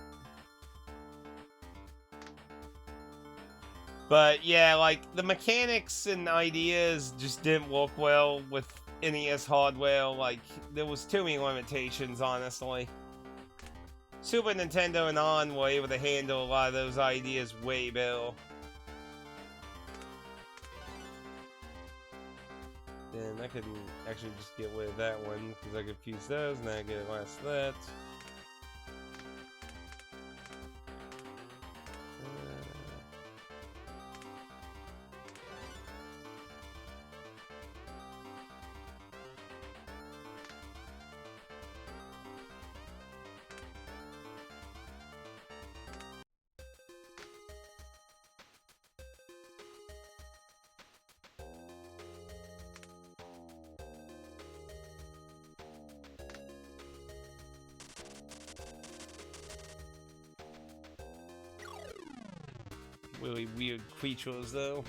But yeah, like, the mechanics and ideas just didn't work well with NES hardware. Like, there was too many limitations, honestly. Super Nintendo and on were able to handle a lot of those ideas way better. Then I could actually just get rid of that one, because I could fuse those, and I get less of that. Really weird creatures, though.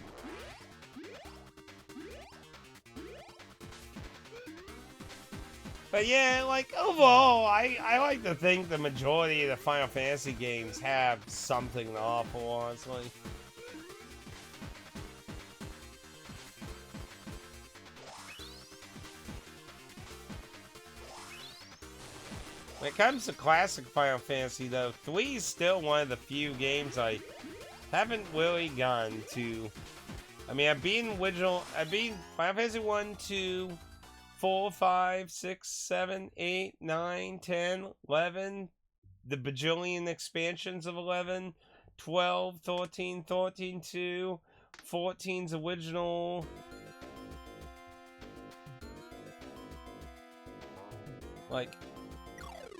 But yeah, like, overall, I like to think the majority of the Final Fantasy games have something to offer, honestly. When it comes to classic Final Fantasy, though, 3 is still one of the few games I haven't really gone to. I mean, I've beaten Final Fantasy 1, 2, 4, 5, 6, 7, 8, 9, 10, 11, the bajillion expansions of 11, 12, 13, 13, 2, 14's original. Like,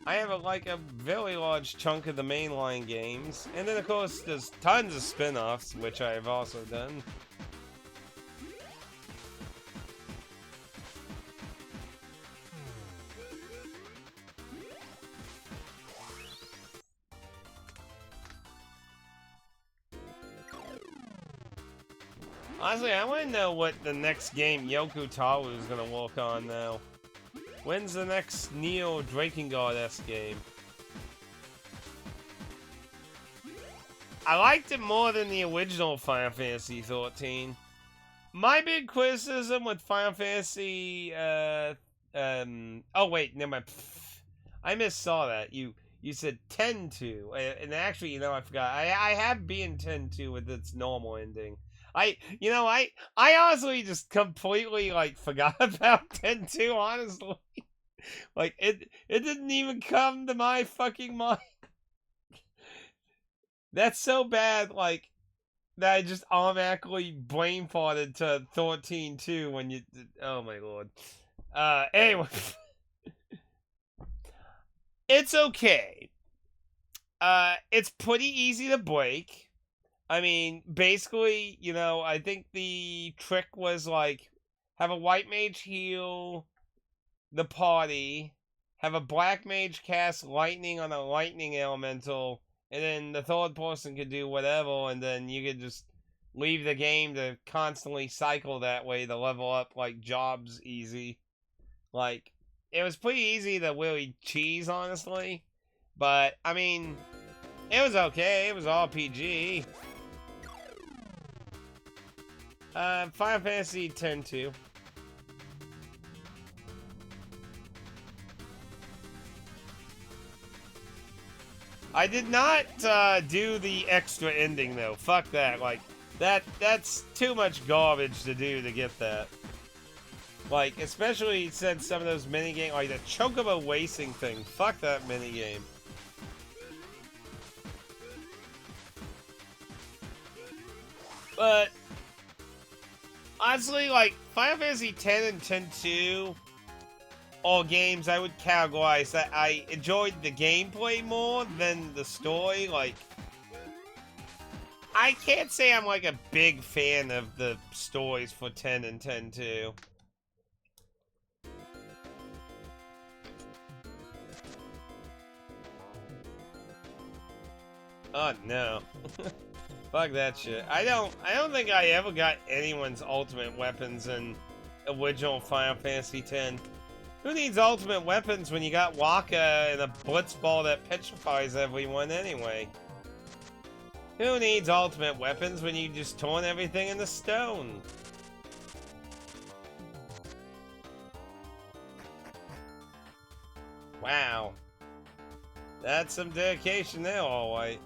I have a very large chunk of the mainline games, and then of course there's tons of spin-offs, which I have also done. Honestly, I want to know what the next game Yoku Taru is going to work on now. When's the next Neo Drakengard-esque game? I liked it more than the original Final Fantasy XIII. My big criticism with Final Fantasy, oh wait, never mind. I missaw that. You said 10-2, and actually, you know, I forgot. I have been 10-2 with its normal ending. I honestly just completely, like, forgot about 10-2, honestly. Like, it didn't even come to my fucking mind. That's so bad, like, that I just automatically brain farted to 13-2 when you... Oh, my lord. Anyway. It's okay. It's pretty easy to break. I mean, basically, you know, I think the trick was, like, have a white mage heal the party, have a black mage cast lightning on a lightning elemental, and then the third person could do whatever, and then you could just leave the game to constantly cycle that way to level up, like, jobs easy. Like, it was pretty easy to really cheese, honestly. But, I mean, it was okay. It was RPG. Final Fantasy X-2. I did not do the extra ending though. Fuck that. Like that's too much garbage to do to get that. Like, especially since some of those minigames, like the Chocobo racing thing. Fuck that minigame. But honestly, like Final Fantasy X and X-2 are games I would categorize that I enjoyed the gameplay more than the story. Like, I can't say I'm like a big fan of the stories for 10 and 10-2. Oh no. Fuck that shit. I don't think I ever got anyone's ultimate weapons in original Final Fantasy X. Who needs ultimate weapons when you got Waka and a blitzball that petrifies everyone anyway? Who needs ultimate weapons when you just turn everything into stone? Wow. That's some dedication there, alright.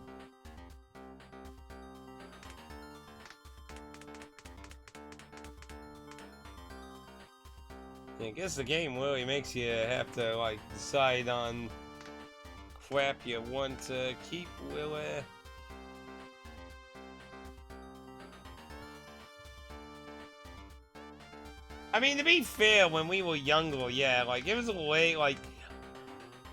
I guess the game really makes you have to, like, decide on crap you want to keep, Willie. I mean, to be fair, when we were younger, yeah, like, it was a way, like...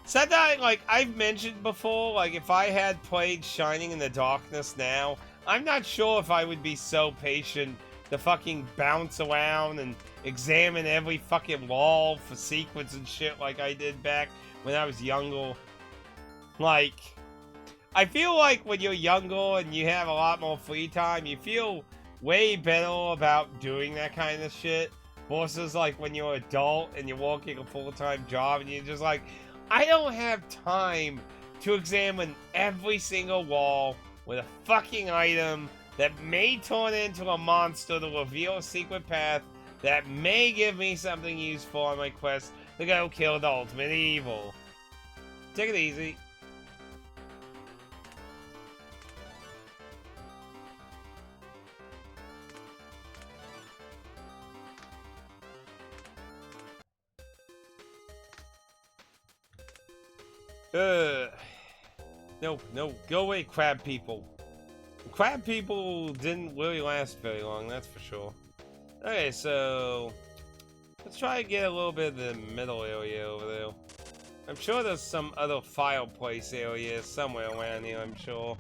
Sometimes, like, I've mentioned before, like, if I had played Shining in the Darkness now, I'm not sure if I would be so patient to fucking bounce around and examine every fucking wall for secrets and shit like I did back when I was younger. Like, I feel like when you're younger and you have a lot more free time, you feel way better about doing that kind of shit versus like when you're an adult and you're working a full-time job and you're just like, I don't have time to examine every single wall with a fucking item that may turn into a monster to reveal a secret path that may give me something useful on my quest to go kill the ultimate evil. Take it easy. No, go away, crab people. Crab people didn't really last very long, that's for sure. Okay, so let's try to get a little bit of the middle area over there. I'm sure there's some other fireplace area somewhere around here, I'm sure.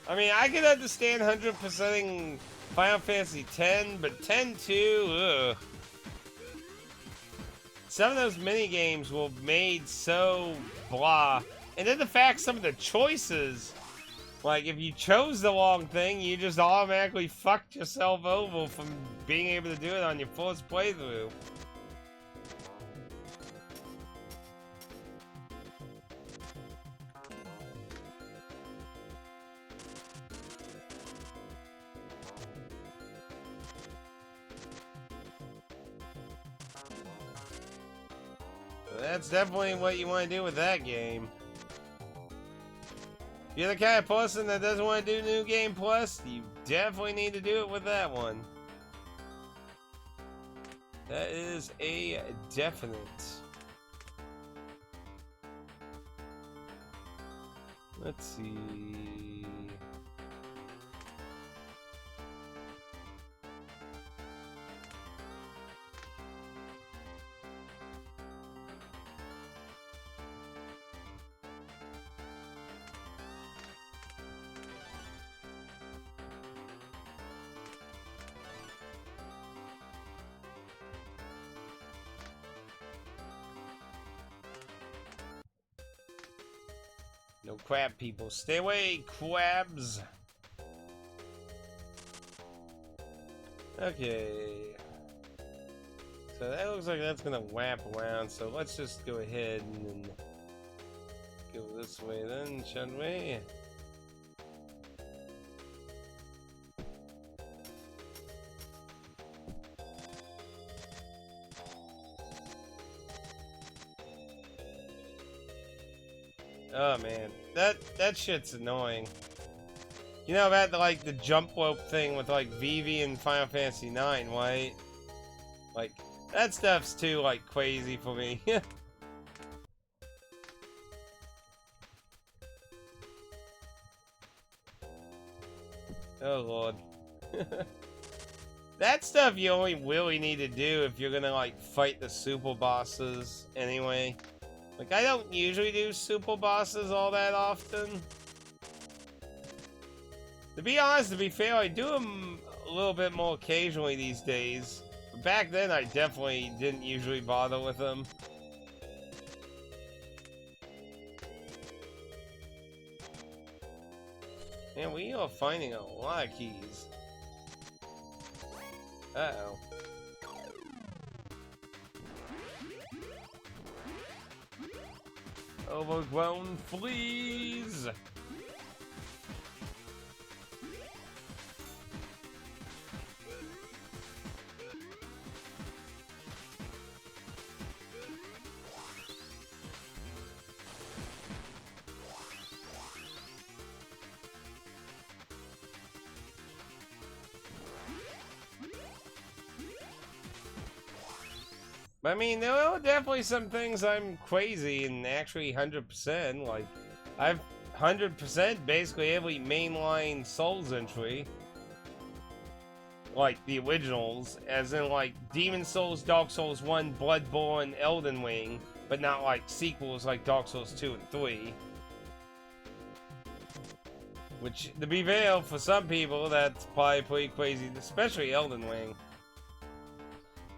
I mean, I can understand 100%ing Final Fantasy X, but 10-2, ugh. some of those mini games were made so blah, and then the fact some of the choices, like if you chose the wrong thing, you just automatically fucked yourself over from being able to do it on your first playthrough. That's definitely what you want to do with that game. If you're the kind of person that doesn't want to do New Game Plus, you definitely need to do it with that one. That is a definite. Let's see. No crab people. Stay away, crabs. Okay. So that looks like that's gonna wrap around, so let's just go ahead and go this way then, shall we? Oh man, that shit's annoying. You know about the jump rope thing with like Vivi and Final Fantasy IX, right? Like that stuff's too crazy for me. Oh lord. That stuff you only really need to do if you're gonna fight the super bosses anyway. Like, I don't usually do super bosses all that often. To be honest, to be fair, I do them a little bit more occasionally these days. But back then, I definitely didn't usually bother with them. Man, we are finding a lot of keys. Uh-oh. Overgrown fleas! I mean, there are definitely some things I'm crazy and actually 100%. Like, I've 100% basically every mainline Souls entry. Like, the originals. As in, Demon Souls, Dark Souls 1, Bloodborne, Elden Ring. But not, sequels like Dark Souls 2 and 3. Which, to be fair, for some people, that's probably pretty crazy. Especially Elden Ring.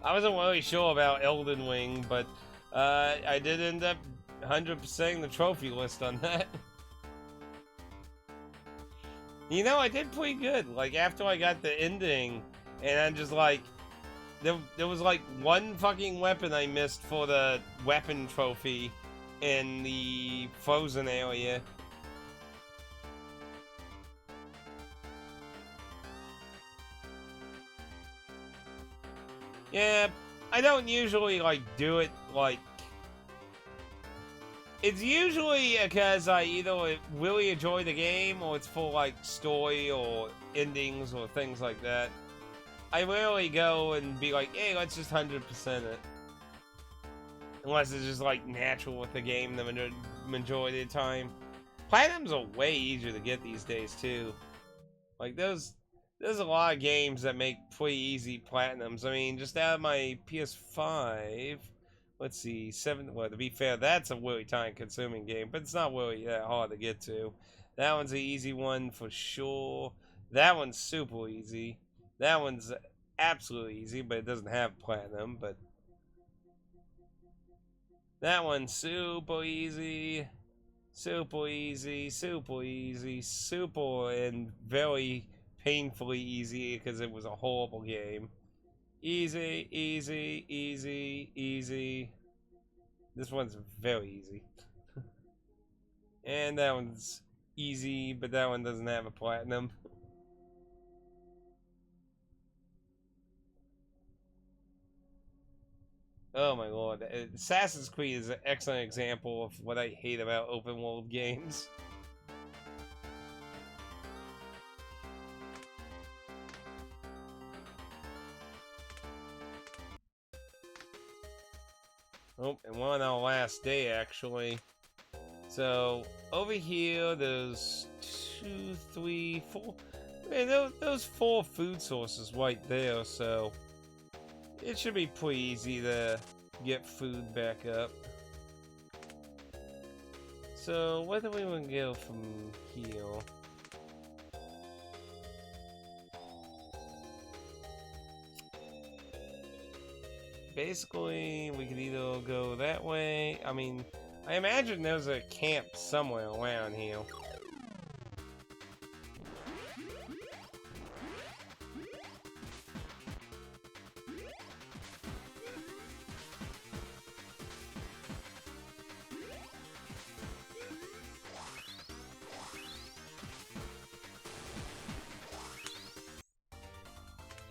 I wasn't really sure about Elden Ring, but I did end up 100%ing the trophy list on that. You know, I did pretty good. After I got the ending, and I'm just there was one fucking weapon I missed for the weapon trophy in the frozen area. Yeah, I don't usually do it it's usually because I either really enjoy the game or it's for story or endings or things like that. I rarely go and be hey, let's just 100% it. Unless it's just natural with the game the majority of the time. Platinums are way easier to get these days too. There's a lot of games that make pretty easy platinums. I mean, just out of my PS5, let's see, well, to be fair, that's a really time-consuming game, but it's not really that hard to get to. That one's an easy one for sure. That one's super easy. That one's absolutely easy, but it doesn't have platinum, but That one's super easy. Super easy, super easy, super and very painfully easy because it was a horrible game. Easy, easy, easy, easy. This one's very easy. And that one's easy, but that one doesn't have a platinum. Oh my lord. Assassin's Creed is an excellent example of what I hate about open world games. Oh, and we're on our last day, actually. So, over here, there's 2, 3, 4... I mean, those 4 food sources right there, so... It should be pretty easy to get food back up. So, where do we want to go from here? Basically, we could either go that way. I mean, I imagine there's a camp somewhere around here.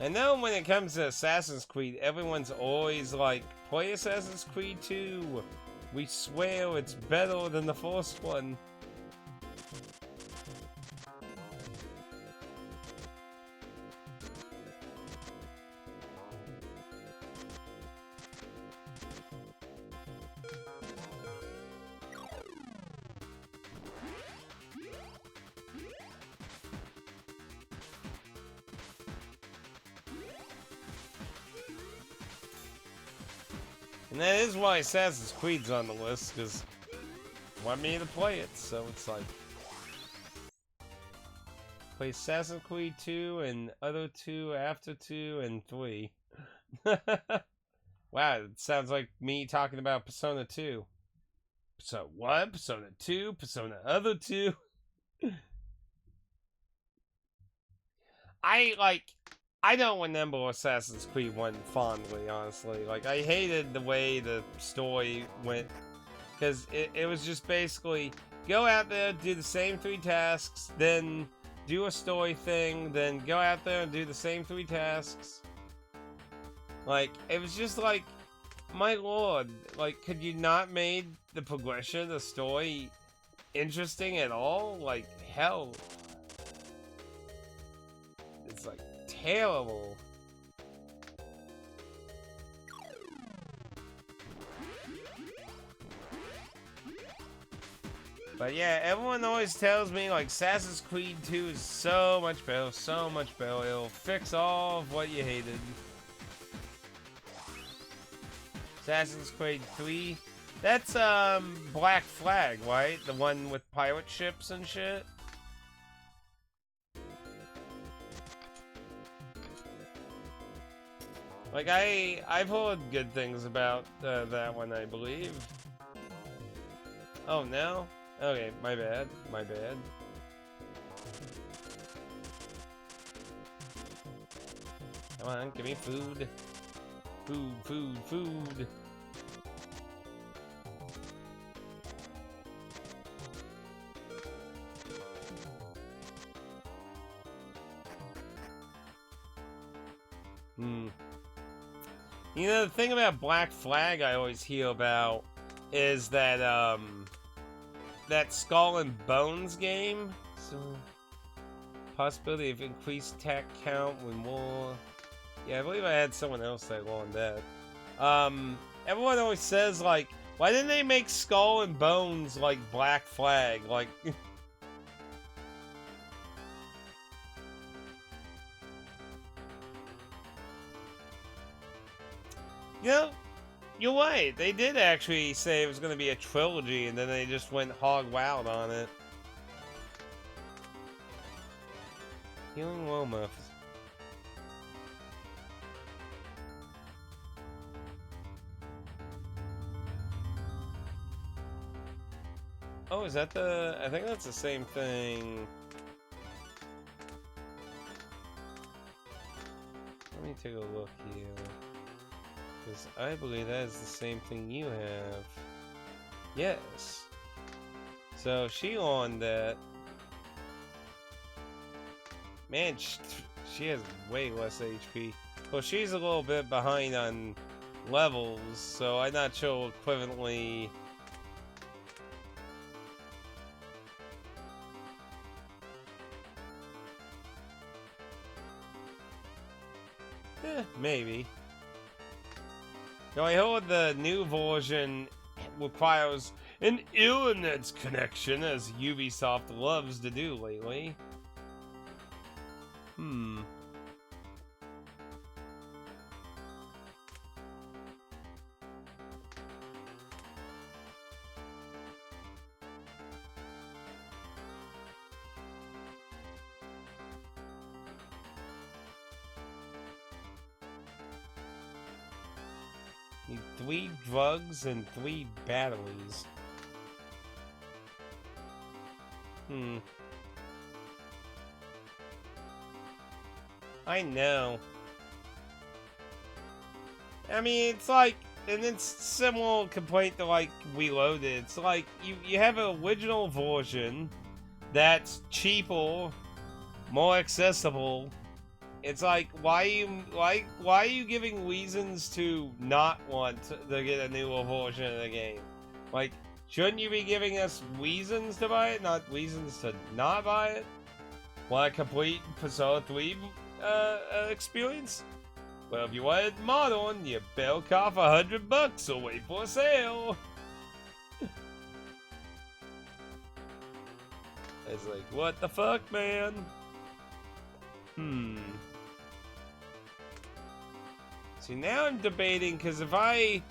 I know when it comes to Assassin's Creed, everyone's always like, play Assassin's Creed 2. We swear it's better than the first one. And that is why Assassin's Creed's on the list, because they want me to play it, so it's like... Play Assassin's Creed 2, and other 2, after 2, and 3. Wow, it sounds like me talking about Persona 2. Persona 1, Persona 2, Persona other 2. I don't remember Assassin's Creed 1 fondly, honestly. Like, I hated the way the story went. Because it was just basically, go out there, do the same 3 tasks, then do a story thing, then go out there and do the same 3 tasks. Like, it was just like, my lord, like, could you not made the progression, the story, interesting at all? Like, hell. It's like, terrible. But yeah, everyone always tells me like Assassin's Creed 2 is so much better, so much better. It'll fix all of what you hated. Assassin's Creed 3, that's Black Flag, right? The one with pirate ships and shit. Like, I've heard good things about that one, I believe. Oh, no? Okay, my bad. My bad. Come on, give me food. Food, food, food. You know, the thing about Black Flag I always hear about is that, that Skull and Bones game. So, possibility of increased attack count when more... Yeah, I believe I had someone else that on that. Everyone always says, like, why didn't they make Skull and Bones, like, Black Flag? Like... You know, you're right. They did actually say it was going to be a trilogy, and then they just went hog wild on it. Healing Womuffs. Oh, is that the... I think that's the same thing. Let me take a look here. Because I believe that is the same thing you have. Yes. So she on that. Man, she has way less HP. Well, she's a little bit behind on levels, so I'm not sure equivalently. Maybe. No, I heard the new version requires an internet connection, as Ubisoft loves to do lately. Need 3 drugs and 3 batteries. I know. I mean, it's like, and it's similar complaint to like Reloaded. It's like you have an original version that's cheaper, more accessible. It's like, why are you giving reasons to not want to get a newer version of the game? Like, shouldn't you be giving us reasons to buy it, not reasons to not buy it? Want a complete Persona 3 experience? Well, if you want it modern, you better cough $100 or wait for a sale. It's like, what the fuck, man? See, now I'm debating, because the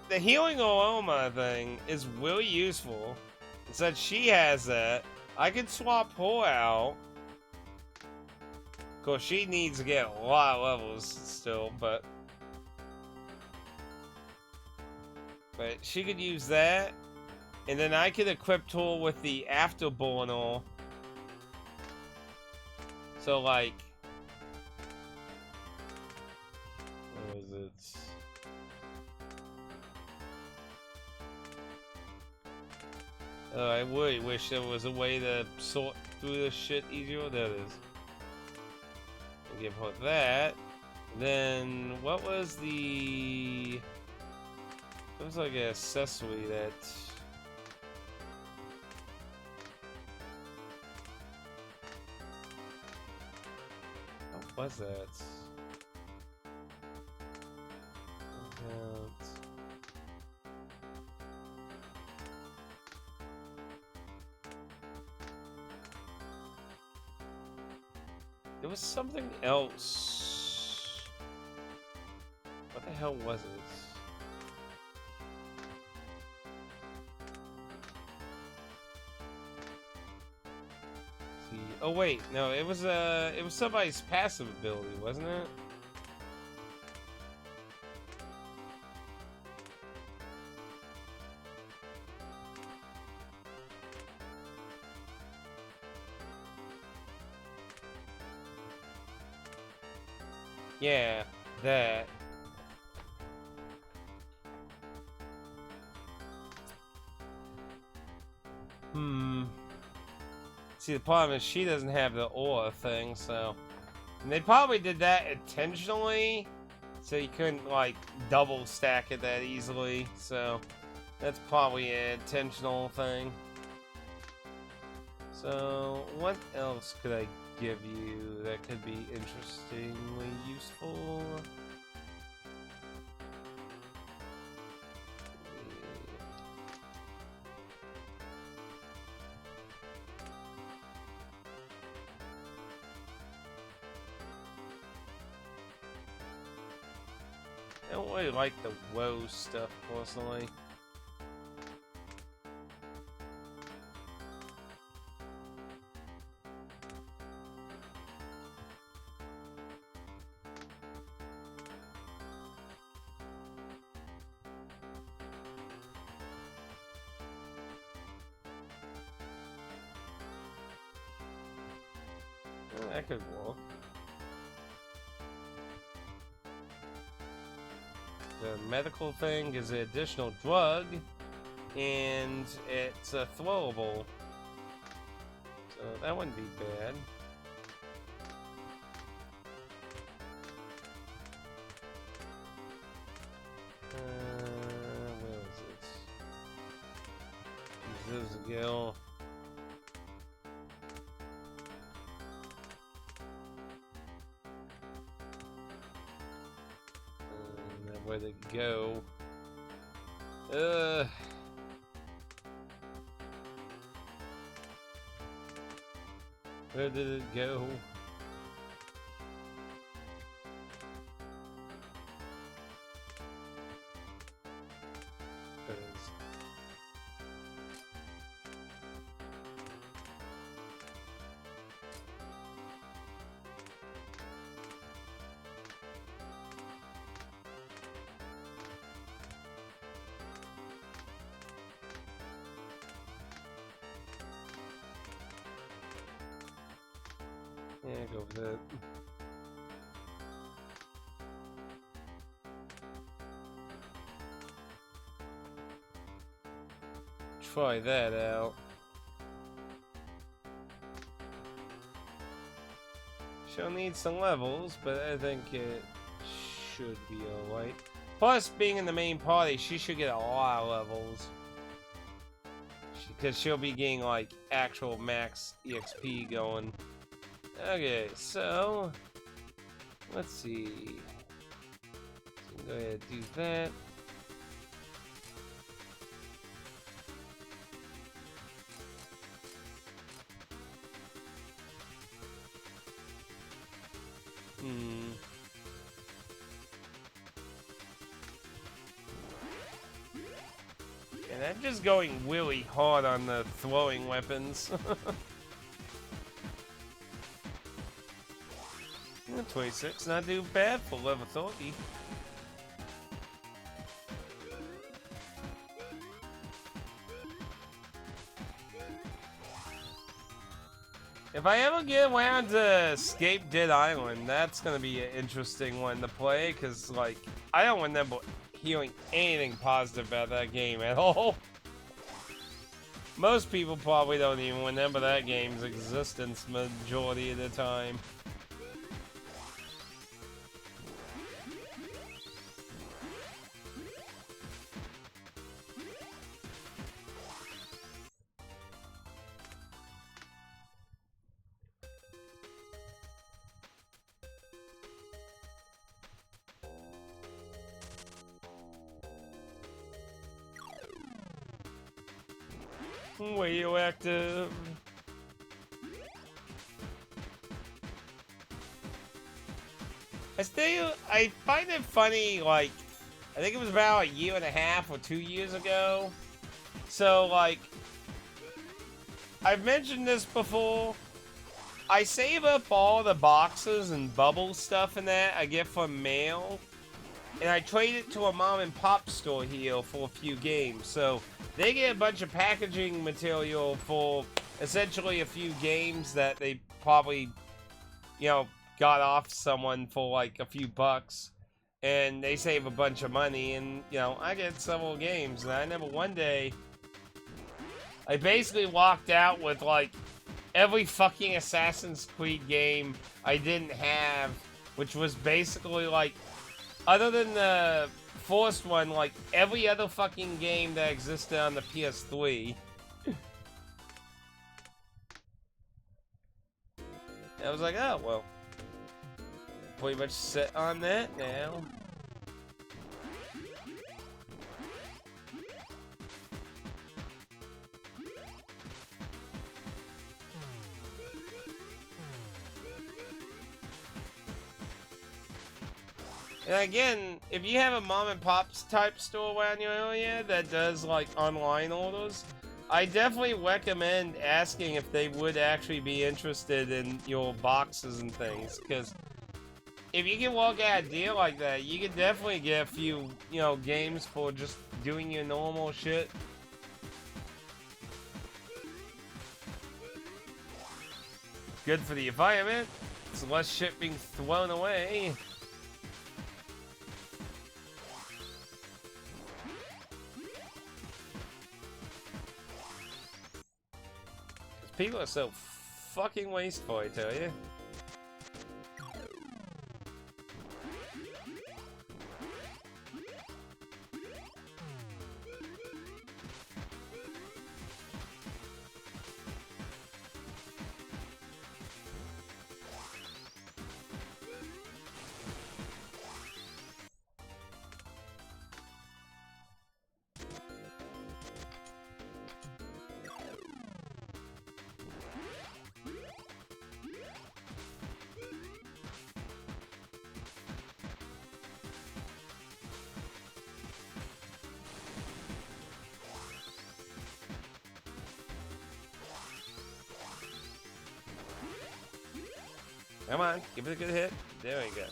healing aroma thing is really useful. And since she has that, I can swap her out. Of course, she needs to get a lot of levels still, but she could use that, and then I could equip her with the Afterburner. So, like, what was it? I really wish there was a way to sort through this shit easier. There it is. I'll give her that. Then, what was the... It was like an accessory that... What was that? There was something else. What the hell was it? See, oh wait, no, it was somebody's passive ability, wasn't it? Yeah, that. See, the problem is she doesn't have the aura thing, so... And they probably did that intentionally, so you couldn't, like, double stack it that easily, so... That's probably an intentional thing. So, what else could I give you that could be interestingly useful? I don't really like the woe stuff personally. That could work. The medical thing is an additional drug, and it's a throwable. So that wouldn't be bad. Where is it? This is a girl. Where to go? Where did it go? There it is. Yeah, go with it. Try that out. She'll need some levels, but I think it should be alright. Plus, being in the main party, she should get a lot of levels. Because she'll be getting, like, actual max EXP going. Okay, so let's see. So go ahead and do that. And I'm just going really hard on the throwing weapons. 26, not too bad for level 30. If I ever get around to Escape Dead Island, that's gonna be an interesting one to play, because, like, I don't remember hearing anything positive about that game at all. Most people probably don't even remember that game's existence majority of the time. Radioactive. I find it funny, like, I think it was about a year and a half or 2 years ago. So, like, I've mentioned this before. I save up all the boxes and bubble stuff and that I get from mail, and I trade it to a mom and pop store here for a few games. So they get a bunch of packaging material for essentially a few games that they probably, you know, got off someone for like a few bucks, and they save a bunch of money, and, you know, I get several games. And I remember one day I basically walked out with like every fucking Assassin's Creed game I didn't have, which was basically like, other than the first one, like every other fucking game that existed on the PS3. I was like, oh, well, pretty much set on that now. And again, if you have a mom and pop's type store around your area that does like online orders, I definitely recommend asking if they would actually be interested in your boxes and things, because if you can walk out a deal like that, you can definitely get a few, you know, games for just doing your normal shit. good for the environment. It's less shit being thrown away. People are so fucking wasteful, I tell you. Come on, give it a good hit. There we go.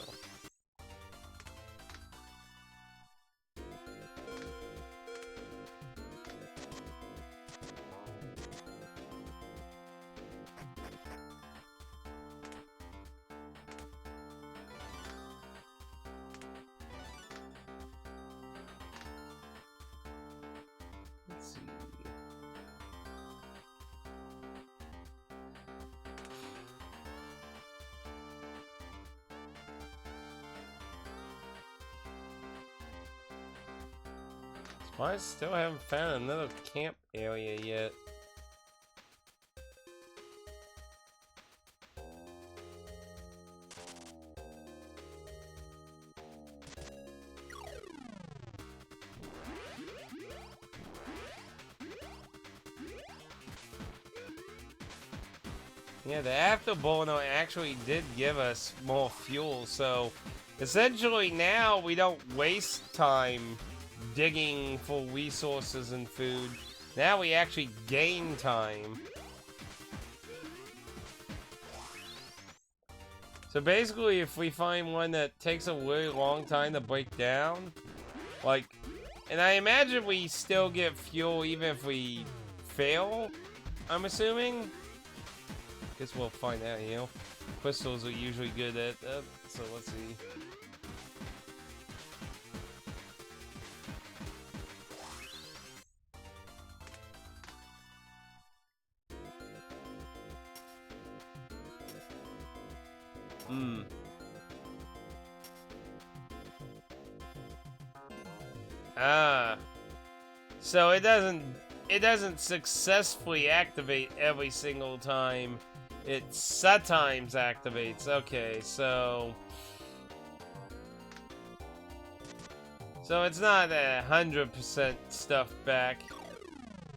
Let's see. I still haven't found another camp area yet. Yeah, the afterburner actually did give us more fuel, so essentially now we don't waste time digging for resources and food. Now we actually gain time. So basically, if we find one that takes a really long time to break down, like, and I imagine we still get fuel even if we fail, I'm assuming. Guess we'll find out, you know. Crystals are usually good at that, so let's see. So it doesn't successfully activate every single time. It sometimes activates. Okay, so it's not 100% stuff back.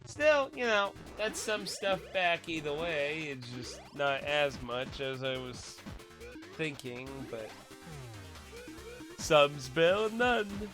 Still, you know, that's some stuff back either way. It's just not as much as I was thinking, but some's better than none.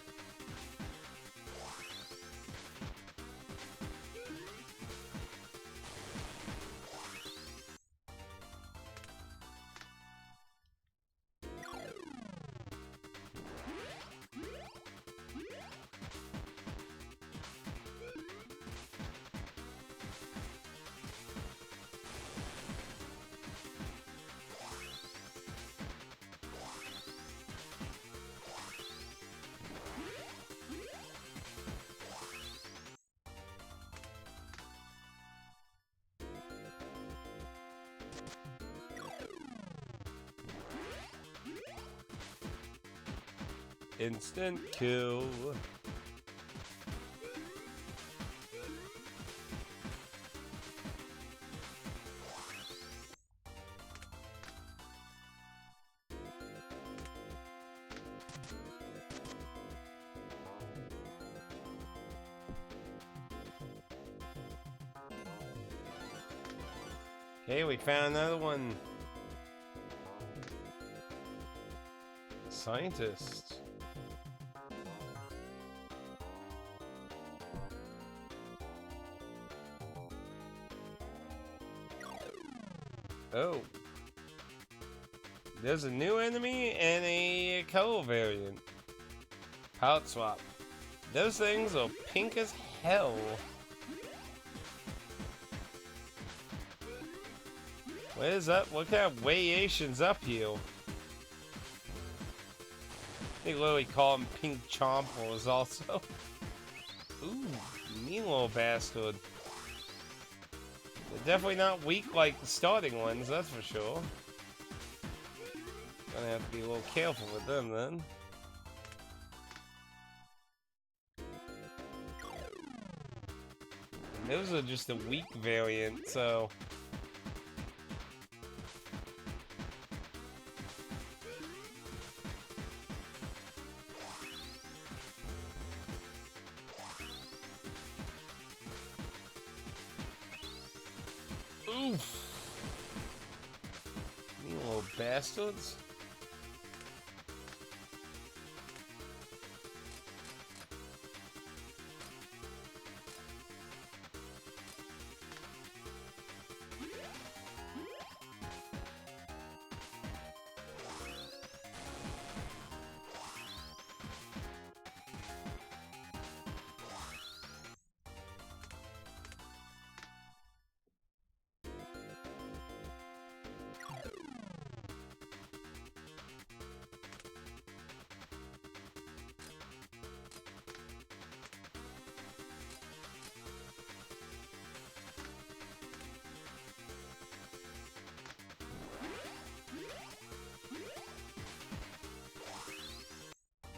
Instant kill. Okay, we found another one. Scientist. Oh. There's a new enemy and a color variant. Palette swap. Those things are pink as hell. What is up? What kind of variations up here? They literally call them pink chompers also. Ooh, mean little bastard. They're definitely not weak like the starting ones, that's for sure. Gonna have to be a little careful with them then. And those are just a weak variant, so... Oof! You little bastards.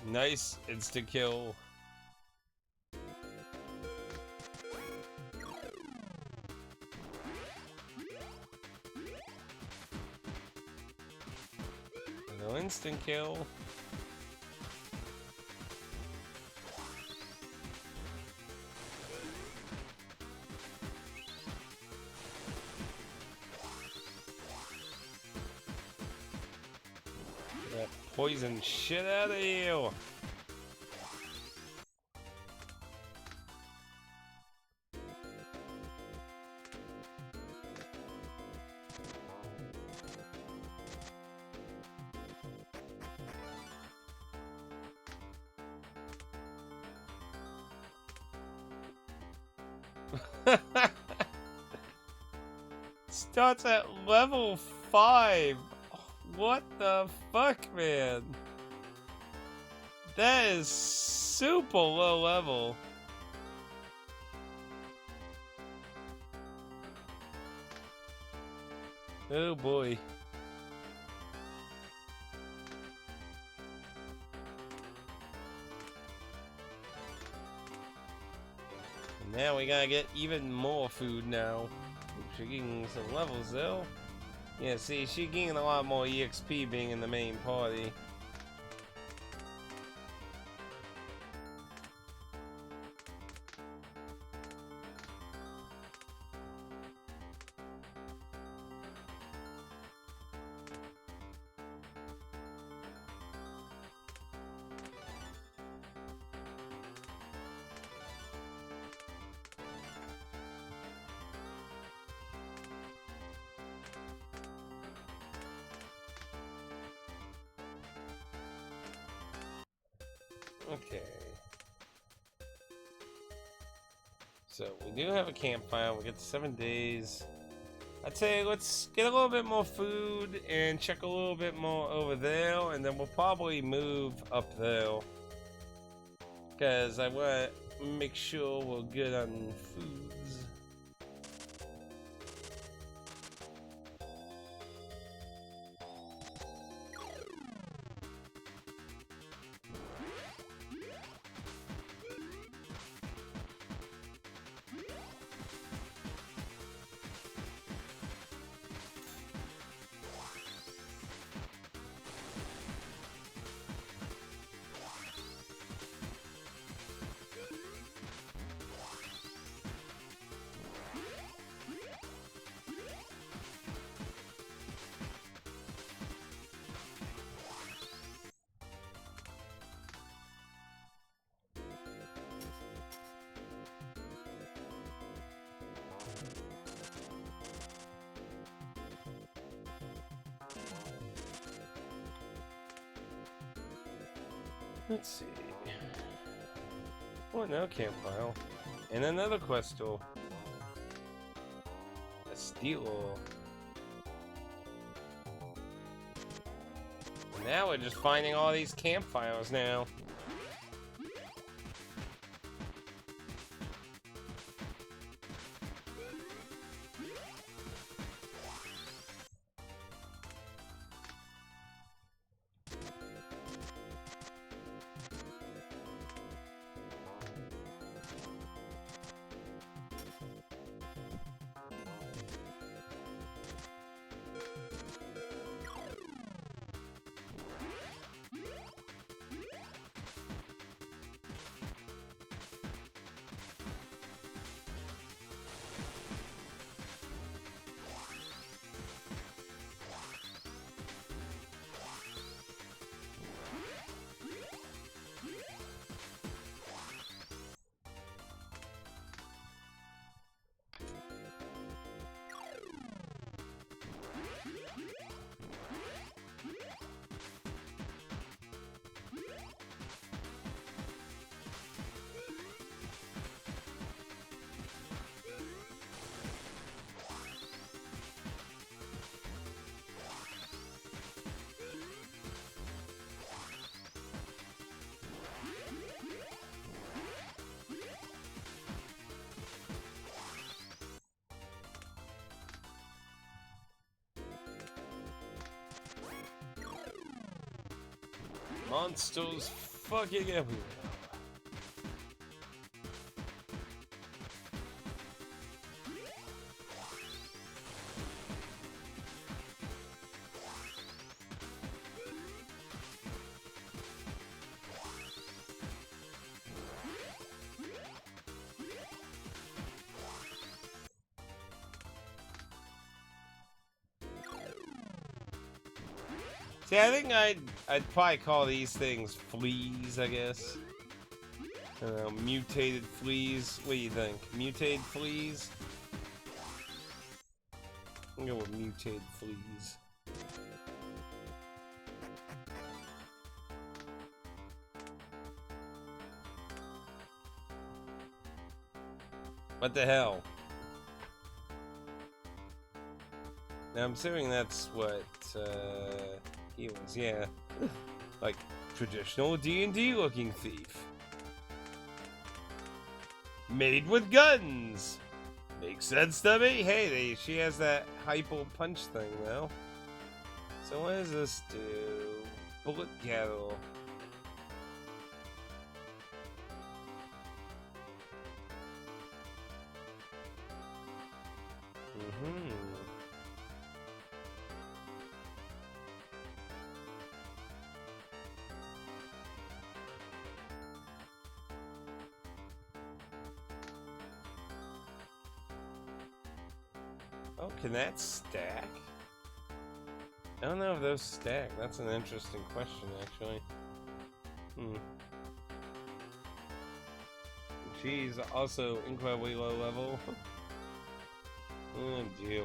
Nice insta kill. No instant kill. That poison shit out of you. Starts at level 5. What the fuck, man? That is super low level. Oh boy. Now we gotta get even more food now. She's getting some levels though. Yeah, see, she's getting a lot more EXP being in the main party. Okay. So we do have a campfire. We get 7 days. I'd say let's get a little bit more food and check a little bit more over there, and then we'll probably move up there. Because I want to make sure we're good on foods. Let's see. Oh, no campfire. And another quest tool. A steel. Now we're just finding all these campfires now. Monsters fucking everywhere. See, I think I'd probably call these things fleas, I guess. I don't know, mutated fleas. What do you think? Mutated fleas? I'll go with mutated fleas. What the hell? Now I'm assuming that's what he was, yeah. Like traditional D&D looking thief. Made with guns. Makes sense to me. Hey, she has that hypo punch thing though. So what does this do? Bullet gather. Oh, can that stack? I don't know if those stack. That's an interesting question, actually. She's also incredibly low level. Oh, dear.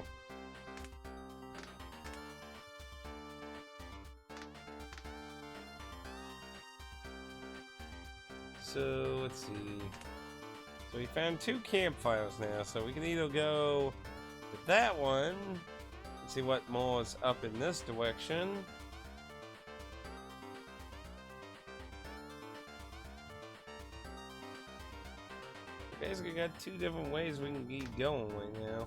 So, let's see. So we found 2 campfires now, so we can either go with that one, and see what more is up in this direction. We basically got 2 different ways we can keep going right now.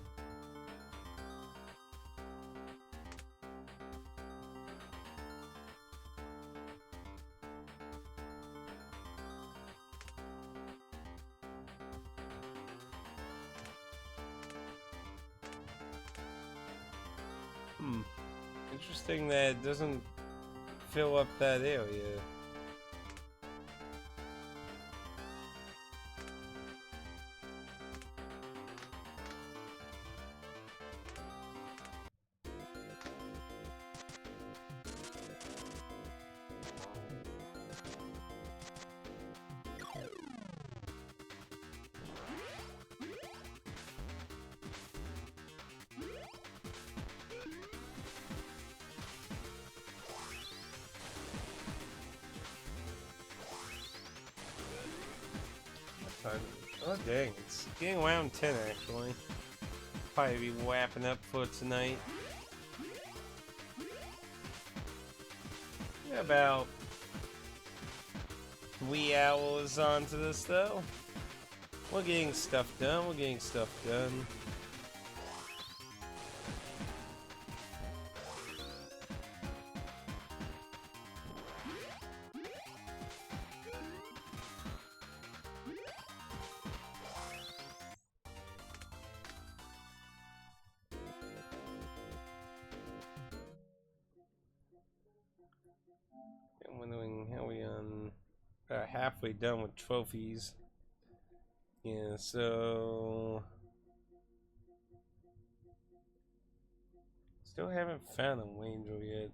Interesting that it doesn't fill up that area. Oh dang, it's getting around 10 actually. Probably be wrapping up for tonight. About 3 hours onto this though. We're getting stuff done. We're getting stuff done. I'm wondering how we about halfway done with trophies. Yeah, so still haven't found a Angel yet.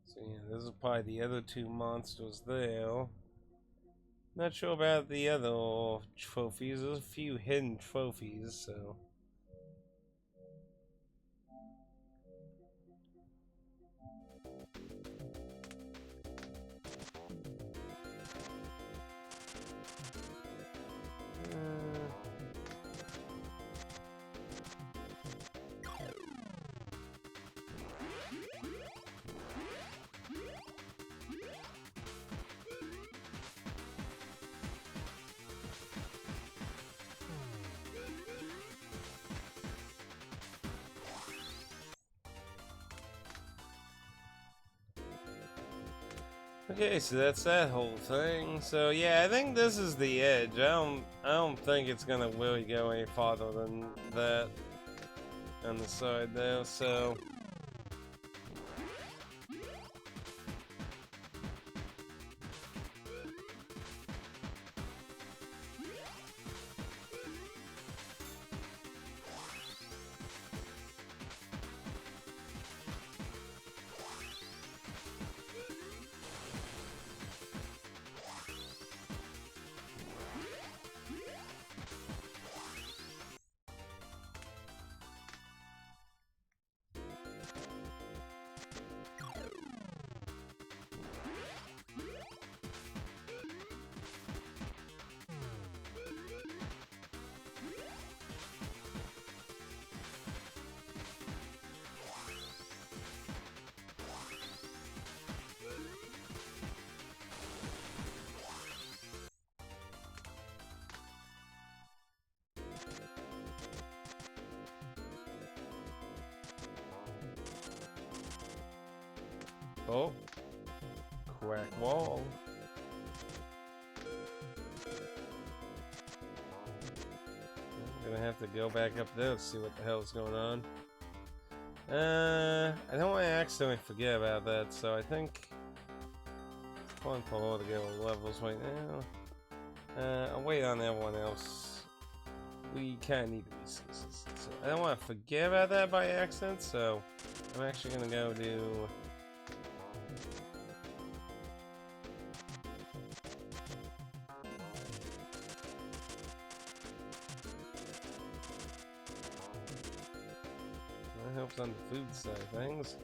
So yeah, this is probably the other 2 monsters there. Not sure about the other trophies. There's a few hidden trophies, so. Okay, so that's that whole thing. So yeah, I think this is the edge. I don't think it's gonna really go any farther than that on the side there. So oh, crack wall. I'm gonna have to go back up there to see what the hell's going on. I don't want to accidentally forget about that, so I think it's fun for all to get all levels right now. I'll wait on everyone else. We kind of need the resources, so I don't want to forget about that by accident. So I'm actually gonna go do. That helps on the food side of things.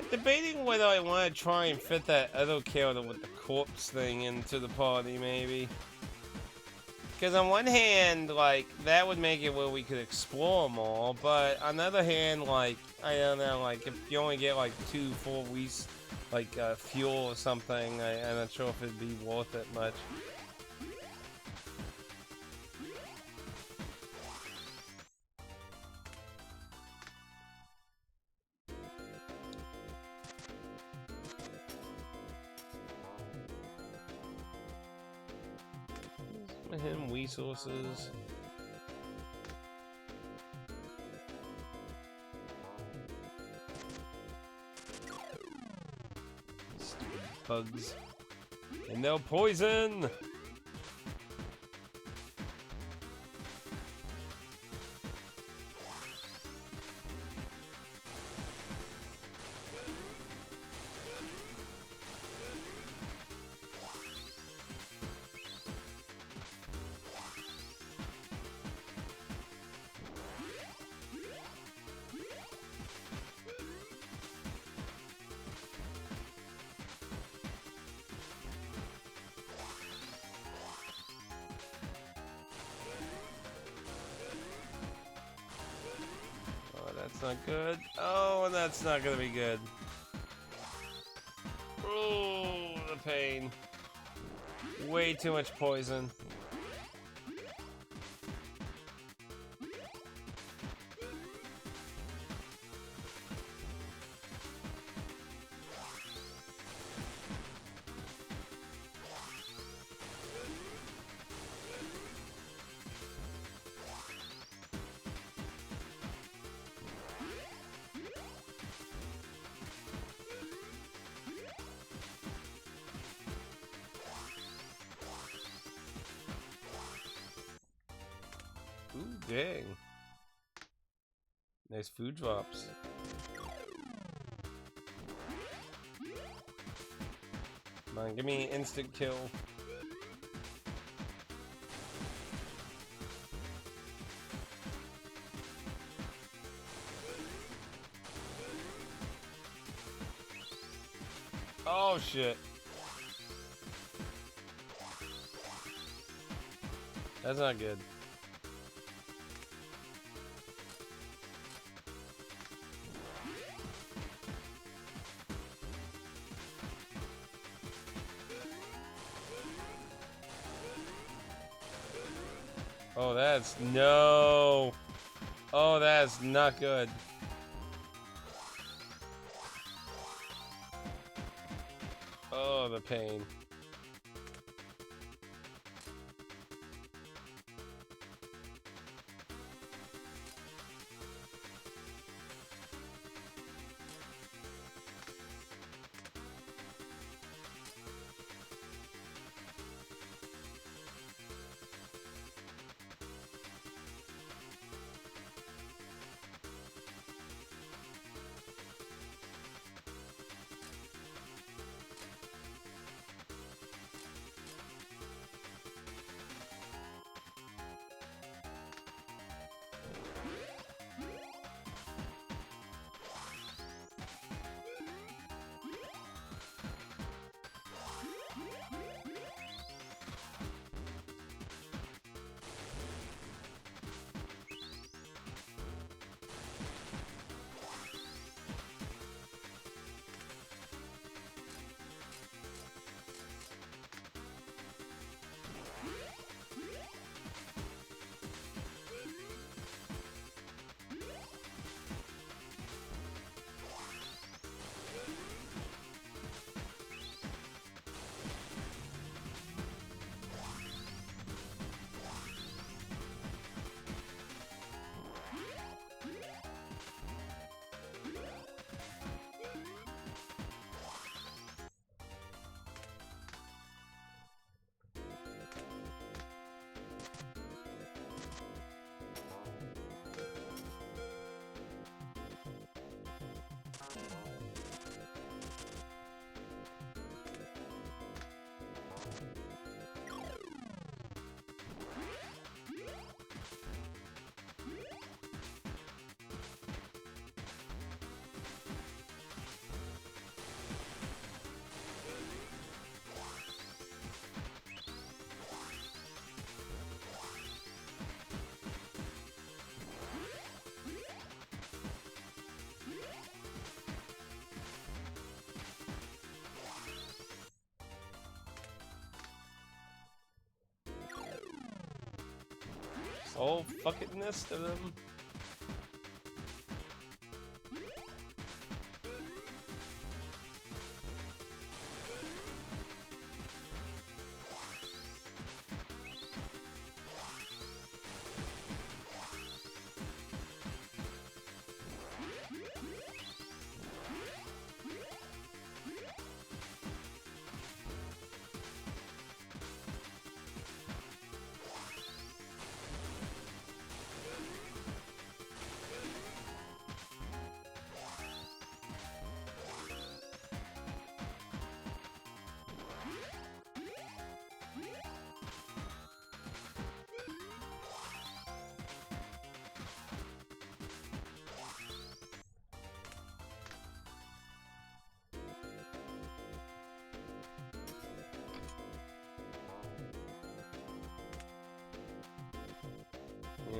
Debating whether I want to try and fit that other character with the corpse thing into the party, maybe. Because on one hand, like, that would make it where we could explore more, but on the other hand, like, I don't know, like, if you only get, like, 2 full weeks, like, fuel or something, I'm not sure if it'd be worth it much. giving him resources. Stupid bugs. And they'll poison! That's not good. Oh, and that's not gonna be good. Oh, the pain. Way too much poison. Ooh, dang. Nice food drops. Come on, give me an instant kill. Oh shit. That's not good. Oh, that's no. Oh, that's not good. Oh, the pain. Oh, fuckingness to them.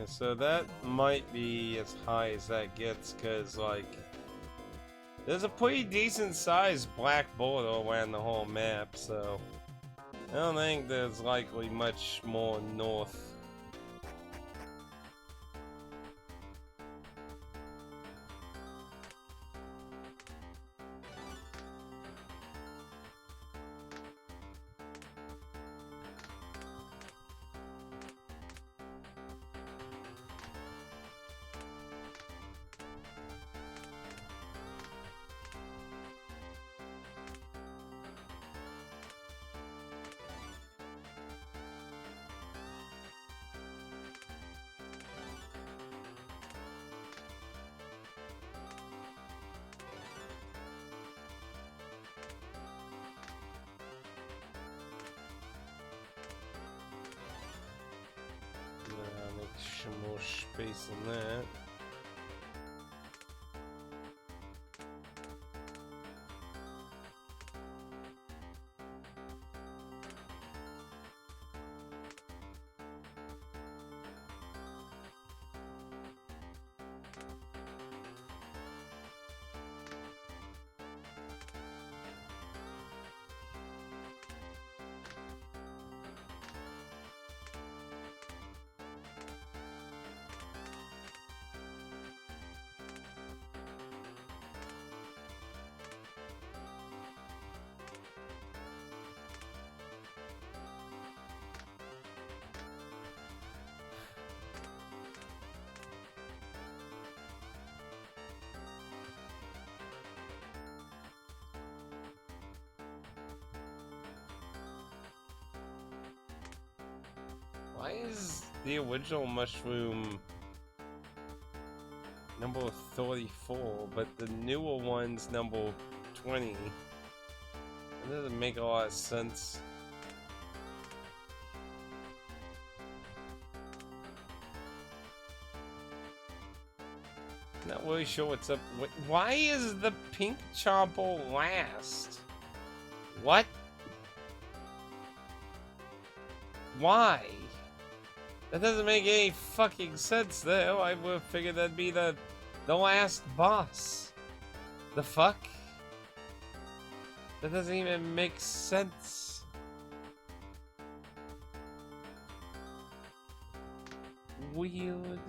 so that might be as high as that gets, because, like, there's a pretty decent sized black border around the whole map, so I don't think there's likely much more north. Make some more space in that. Why is the original mushroom number 34, but the newer one's number 20? That doesn't make a lot of sense. Not really sure what's up. Why is the pink chomper last? What? Why? That doesn't make any fucking sense though. I would have figured that'd be the last boss. The fuck? That doesn't even make sense. Weird.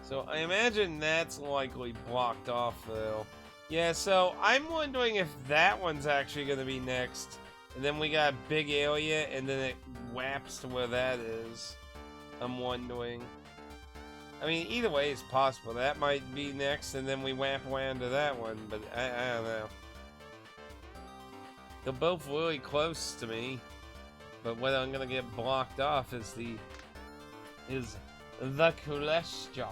So I imagine that's likely blocked off though. Yeah, so I'm wondering if that one's actually going to be next. And then we got big area, and then it whaps to where that is. I'm wondering. I mean, either way is possible. That might be next, and then we whap around to that one. But I don't know. They're both really close to me. But whether I'm going to get blocked off is the question.